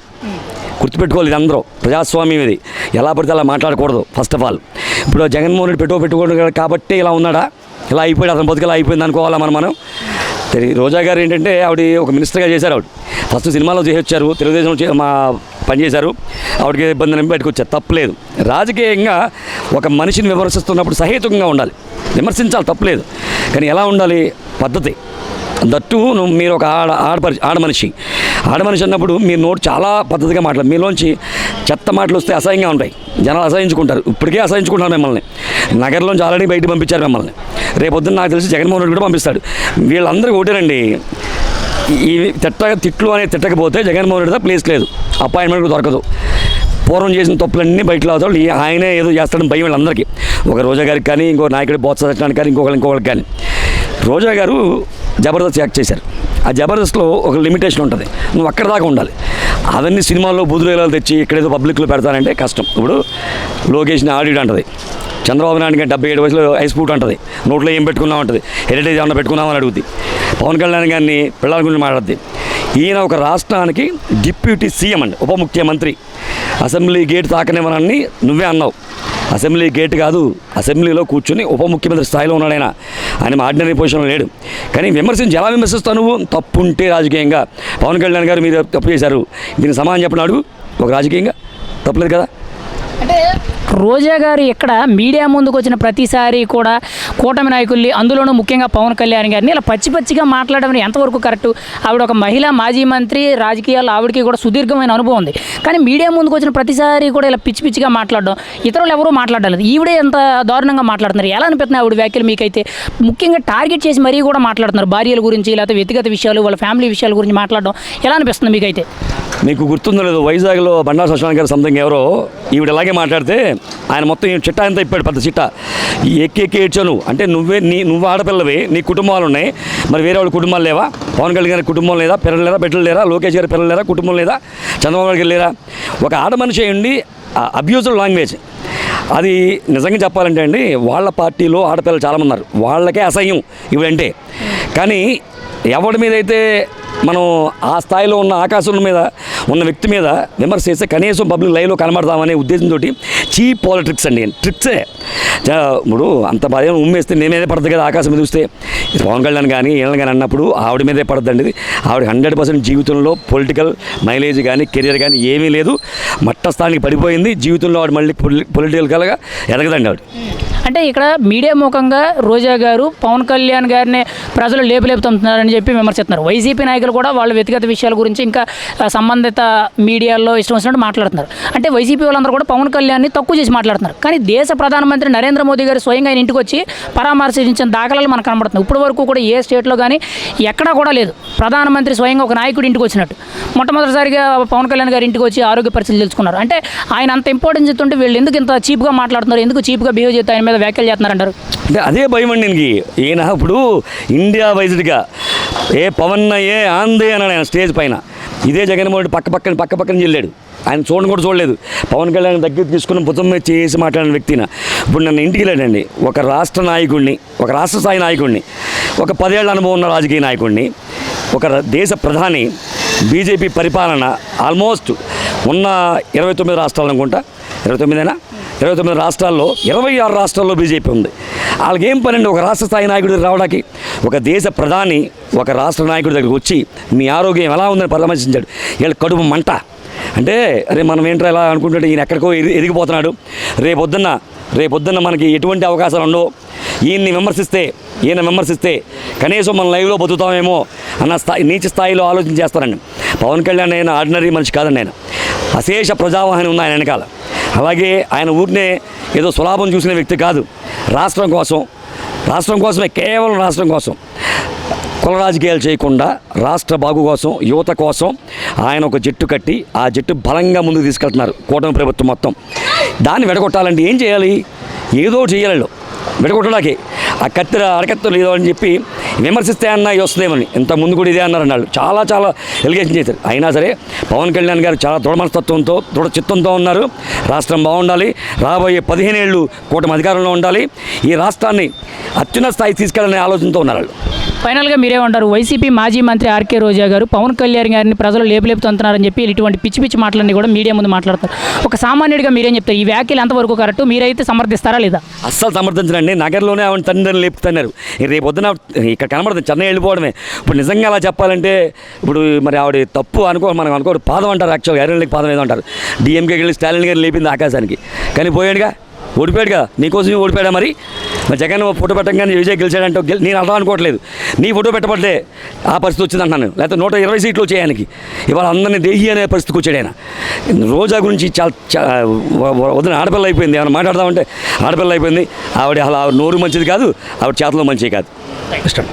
గుర్తుపెట్టుకోవాలి, ఇది అందరూ ప్రజాస్వామ్యం, ఇది ఎలా పడితే అలా మాట్లాడకూడదు. ఫస్ట్ ఆఫ్ ఆల్ ఇప్పుడు జగన్మోహన్ రెడ్డి పెట్టుకోవడం కాబట్టి ఇలా ఉన్నాడా, ఇలా అయిపోయాడు, అతని బతుకు ఇలా అయిపోయింది అనుకోవాలా మనం? రోజా గారు ఏంటంటే ఆవిడ ఒక మినిస్టర్గా చేశారు. ఆవిడ ఫస్ట్ సినిమాలో చేసొచ్చారు, తెలుగుదేశం మా పనిచేశారు, ఆవిడకి ఇబ్బంది అని బయటకు వచ్చారు, తప్పలేదు. రాజకీయంగా ఒక మనిషిని విమర్శిస్తున్నప్పుడు సహేతుకంగా ఉండాలి, విమర్శించాలి, తప్పలేదు. కానీ ఎలా ఉండాలి పద్ధతి? దట్టు మీరు ఒక ఆడమనిషి అన్నప్పుడు మీరు నోటు చాలా పద్ధతిగా మాట్లాడాలి. మీలోంచి చెత్త మాటలు వస్తే అసహ్యంగా ఉంటాయి, జనాలు అసహించుకుంటారు. ఇప్పటికే అసహించుకుంటారు మిమ్మల్ని. నగరంలోంచి ఆల్రెడీ బయటకు పంపించారు మిమ్మల్ని. రేపొద్దున నాకు తెలిసి జగన్మోహన్ రెడ్డి కూడా పంపిస్తాడు. వీళ్ళందరూ ఒకటేనండి, ఈ తిట్లు అనేది తిట్టకపోతే జగన్మోహన్ రెడ్డి ప్లేస్ లేదు, అపాయింట్మెంట్ దొరకదు. పూర్వం చేసిన తప్పులన్నీ బయటకు అవుతాడు, ఆయనే ఏదో చేస్తాడని భయం వీళ్ళందరికీ. ఒక రోజా గారికి కానీ, ఇంకో నాయకుడి బోత్స సత్యనారాయణ కానీ, ఇంకొకరికి కానీ. రోజా గారు జబర్దస్త్ యాక్ట్ చేశారు. ఆ జబర్దస్త్లో ఒక లిమిటేషన్ ఉంటుంది, నువ్వు అక్కడ దాకా ఉండాలి. అవన్నీ సినిమాల్లో బుధురేలాలు తెచ్చి ఇక్కడేదో పబ్లిక్లో పెడతానంటే కష్టం. ఇప్పుడు లోకేష్ని ఆడిడ్ అంటది, చంద్రబాబు నాయుడు గారు 77 వయసులో ఐస్ పూట్ అంటుంది, నోట్లో ఏం పెట్టుకున్నావు అంటుంది, హెరిటేజ్ ఏమన్నా పెట్టుకున్నామని అడుగుద్ది. పవన్ కళ్యాణ్ గారిని పిల్లల గురించి మాట్లాడుద్ది. ఈయన ఒక రాష్ట్రానికి డిప్యూటీ సీఎం అండి, ఉప ముఖ్యమంత్రి. అసెంబ్లీ గేట్ తాకనివ్వనని నువ్వే అన్నావు. అసెంబ్లీ గేట్ కాదు, అసెంబ్లీలో కూర్చొని ఉప ముఖ్యమంత్రి స్థాయిలో ఉన్నాడు ఆయన ఆర్డినరీ పొజిషన్లో లేడు. కానీ విమర్శించి ఎలా విమర్శిస్తావు నువ్వు? తప్పు ఉంటే రాజకీయంగా పవన్ కళ్యాణ్ గారు మీరు తప్పు చేశారు, దీనికి సమాధానం చెప్పిన అడుగు. ఒక రాజకీయంగా తప్పలేదు కదా. అంటే రోజా గారు ఇక్కడ మీడియా ముందుకు వచ్చిన ప్రతిసారి కూడా కూటమి నాయకుల్ని, అందులోనూ ముఖ్యంగా పవన్ కళ్యాణ్ గారిని ఇలా పచ్చిగా మాట్లాడడం ఎంతవరకు కరెక్టు? ఆవిడ ఒక మహిళా మాజీ మంత్రి, రాజకీయాల్లో ఆవిడకి కూడా సుదీర్ఘమైన అనుభవం ఉంది. కానీ మీడియా ముందుకు వచ్చిన ప్రతిసారి కూడా ఇలా పిచ్చిగా మాట్లాడడం, ఇతరులు ఎవరూ మాట్లాడలేదు, ఈవిడే ఎంత దారుణంగా మాట్లాడుతున్నారు. ఎలా అనిపిస్తున్నాయి ఆవిడ వ్యాఖ్యలు మీకైతే? ముఖ్యంగా టార్గెట్ చేసి మరీ కూడా మాట్లాడుతున్నారు, భార్యల గురించి లేకపోతే వ్యక్తిగత విషయాలు, వాళ్ళ ఫ్యామిలీ విషయాల గురించి మాట్లాడడం ఎలా అనిపిస్తుంది మీకైతే? మీకు గుర్తుందో లేదు, వైజాగ్లో బండారు సత్యనారాయణ గారు సంథింగ్ ఎవరో ఈవిడ ఇలాగే మాట్లాడితే ఆయన మొత్తం చిట్టా అంతా ఇప్పాడు, పెద్ద చిట్టా. ఎక్కి ఏడ్చాను అంటే నువ్వు ఆడపిల్లవి, నీ కుటుంబాలు ఉన్నాయి, మరి వేరే వాళ్ళ కుటుంబాలు లేవా? పవన్ కళ్యాణ్ గారి కుటుంబం లేదా, పిల్లలు లేరా, బిడ్డలు లేరా, లోకేష్ గారి పిల్లలు లేరా, కుటుంబం లేదా, చంద్రబాబు గారికి లేరా? ఒక ఆడ మనిషి అయ్యండి అబ్యూజివ్ లాంగ్వేజ్ అది నిజంగా చెప్పాలంటే అండి, వాళ్ళ పార్టీలో ఆడపిల్లలు చాలామంది ఉన్నారు, వాళ్ళకే అసహ్యం ఇవంటే. కానీ ఎవరి మీద అయితే మనం ఆ స్థాయిలో ఉన్న ఆకాశం మీద ఉన్న వ్యక్తి మీద విమర్శ చేస్తే కనీసం పబ్లిక్ లైవ్లో కనబడతామనే ఉద్దేశంతో చీప్ పాలిటిక్స్ అండి, ట్రిక్సే. ఇప్పుడు అంత బాగా ఉమ్మేస్తే నేనేదే పడుతుంది కదా ఆకాశం మీద చూస్తే. పవన్ కళ్యాణ్ కానీ వీళ్ళని కానీ అన్నప్పుడు ఆవిడ మీదే పడుతుందండి. ఆవిడ 100% జీవితంలో పొలిటికల్ మైలేజ్ కానీ కెరియర్ కానీ ఏమీ లేదు, మట్టస్థానికి పడిపోయింది. జీవితంలో ఆవిడ మళ్ళీ పొలిటికల్గా ఎదగదండి ఆవిడ. అంటే ఇక్కడ మీడియా ముఖంగా రోజా గారు పవన్ కళ్యాణ్ గారిని ప్రజలు లేపుతున్నారని చెప్పి విమర్శిస్తున్నారు. వైసీపీ నాయకులు కూడా వాళ్ళ వ్యక్తిగత విషయాల గురించి ఇంకా సంబంధిత మీడియాలో ఇష్టం వచ్చినట్టు మాట్లాడుతున్నారు. అంటే వైసీపీ వాళ్ళందరూ కూడా పవన్ కళ్యాణ్ని తక్కువ చేసి మాట్లాడుతున్నారు. కానీ దేశ ప్రధానమంత్రి నరేంద్ర మోదీ గారు స్వయంగా ఆయన ఇంటికి వచ్చి పరామర్శించిన దాఖలాలు మనకు కనబడుతున్నాయి. ఇప్పటి వరకు కూడా ఏ స్టేట్లో కానీ ఎక్కడా కూడా లేదు ప్రధానమంత్రి స్వయంగా ఒక నాయకుడి ఇంటికి వచ్చినట్టు. మొట్టమొదటిసారిగా పవన్ కళ్యాణ్ గారి ఇంటికి వచ్చి ఆరోగ్య పరిస్థితులు తెలుసుకున్నారు. అంటే ఆయన అంత ఇంపార్టెన్స్ ఇస్తుంటే వీళ్ళు ఎందుకు ఇంత చీప్గా మాట్లాడుతున్నారు, ఎందుకు చీప్గా బిహేవ్ చేస్తే ఆయన మీద వ్యాఖ్యలు చేస్తున్నారంటారు? అంటే అదే భయం అండి ఈయనకి. ఈయన ఇప్పుడు ఇండియా వైజ్డ్గా ఏ పవన్ ఏ ఆందే అన్నాడు ఆయన స్టేజ్ పైన. ఇదే జగన్మోహన్ రెడ్డి పక్క పక్కన చెల్లాడు, ఆయన చూడని కూడా చూడలేదు. పవన్ కళ్యాణ్ దగ్గర తీసుకుని భుజం మీద చేసి మాట్లాడిన వ్యక్తిన ఇప్పుడు నన్ను ఇంటికి వెళ్ళాడండి. ఒక రాష్ట్ర నాయకుడిని, ఒక రాష్ట్ర స్థాయి నాయకుడిని, ఒక 10 ఏళ్ల అనుభవం ఉన్న రాజకీయ నాయకుడిని, ఒక దేశ ప్రధాని, బీజేపీ పరిపాలన ఆల్మోస్ట్ ఉన్న 29 రాష్ట్రాలు అనుకుంటా, 29 రాష్ట్రాల్లో 26 రాష్ట్రాల్లో బీజేపీ ఉంది. వాళ్ళకి ఏం పని అండి ఒక రాష్ట్ర స్థాయి నాయకుడి రావడానికి? ఒక దేశ ప్రధాని ఒక రాష్ట్ర నాయకుడి దగ్గరికి వచ్చి మీ ఆరోగ్యం ఎలా ఉందని పరామర్శించాడు. వీళ్ళ కడుపు మంట. అంటే అరే మనం ఏంటో ఎలా అనుకుంటుంటే ఈయన ఎక్కడికో ఎదిగిపోతున్నాడు. రేపొద్దున్న మనకి ఎటువంటి అవకాశాలు ఉండవు. ఈయన విమర్శిస్తే కనీసం మన లైవ్లో బతుకుతామేమో అన్న నీచ స్థాయిలో ఆలోచన చేస్తారండి. పవన్ కళ్యాణ్ ఆయన ఆర్డినరీ మనిషి కాదండి, ఆయన అశేష ప్రజావాహిని ఉంది ఆయన వెనకాల. అలాగే ఆయన ఊరినే ఏదో సులాభం చూసిన వ్యక్తి కాదు. రాష్ట్రం కోసమే, కేవలం రాష్ట్రం కోసం, కుల రాజకీయాలు చేయకుండా రాష్ట్ర బాగు కోసం, యువత కోసం ఆయన ఒక జట్టు కట్టి ఆ జట్టు బలంగా ముందుకు తీసుకెళ్తున్నారు కూటమి ప్రభుత్వం మొత్తం. దాన్ని విడగొట్టాలంటే ఏం చేయాలి? ఏదో చేయాలి. విడగొట్టడానికి ఆ అడకత్తలు లేదో అని చెప్పి విమర్శిస్తే అన్న వస్తుందేమని ఇంత ముందు కూడా ఇదే అన్నారు అన్నాడు. చాలా ఎలిగేషన్ చేశారు. అయినా సరే పవన్ కళ్యాణ్ గారు చాలా దృఢ మనస్తత్వంతో, దృఢ చిత్తంతో ఉన్నారు. రాష్ట్రం బాగుండాలి, రాబోయే 15 ఏళ్ళు కూటమి అధికారంలో ఉండాలి, ఈ రాష్ట్రాన్ని అత్యున్నత స్థాయికి తీసుకెళ్ళాలనే ఆలోచనతో ఉన్నారు వాళ్ళు. ఫైనల్గా మీరేమంటారు? వైసీపీ మాజీ మంత్రి ఆర్కే రోజా గారు పవన్ కళ్యాణ్ గారిని ప్రజలు లేపుతున్నారని చెప్పి ఇటువంటి పిచ్చి మాటలన్నీ కూడా మీడియా ముందు మాట్లాడతారు. ఒక సామాన్యుడిగా మీరేం చెప్తారు? ఈ వ్యాఖ్యలు ఎంతవరకు కరెక్ట్? మీరైతే సమర్థిస్తారా లేదా? అస్సలు సమర్థించరండి. నగరంలోనే ఆవిడ తండ్రిని లేపుతున్నారు. రేపు పొద్దున ఇక్కడ కనబడుతుంది చెన్నై వెళ్ళిపోవడమే. ఇప్పుడు నిజంగా అలా చెప్పాలంటే ఇప్పుడు మరి ఆవిడ తప్పు మనం అనుకోరు. పాదం అంటారు, యాక్చువల్గా ఐరన్లకి పాదం ఏదో అంటారు. డిఎంకేకి వెళ్ళి స్టాలిన్ గారు లేపింది ఆకాశానికి, కానీ పోయాడుగా, ఓడిపోయాడు కదా. నీకోసం ఓడిపోయాడా? మరి జగన్ ఫోటో పెట్టగానే విజయ్ గెలిచాడంటే నేను అర్థం అనుకోవట్లేదు. నీ ఫోటో పెట్టబట్టే ఆ పరిస్థితి వచ్చింది అంటున్నాను. లేకపోతే 120 సీట్లు వచ్చాయనికి ఇవాళ అందరినీ దేహి అనే పరిస్థితికి వచ్చాడు ఆయన. రోజా గురించి చాలా వదిన ఆడపిల్ల అయిపోయింది. ఏమైనా మాట్లాడదామంటే ఆడపిల్ల అయిపోయింది. ఆవిడ నోరు మంచిది కాదు, ఆవిడ చేతలో మంచిది కాదు. ఇష్టం.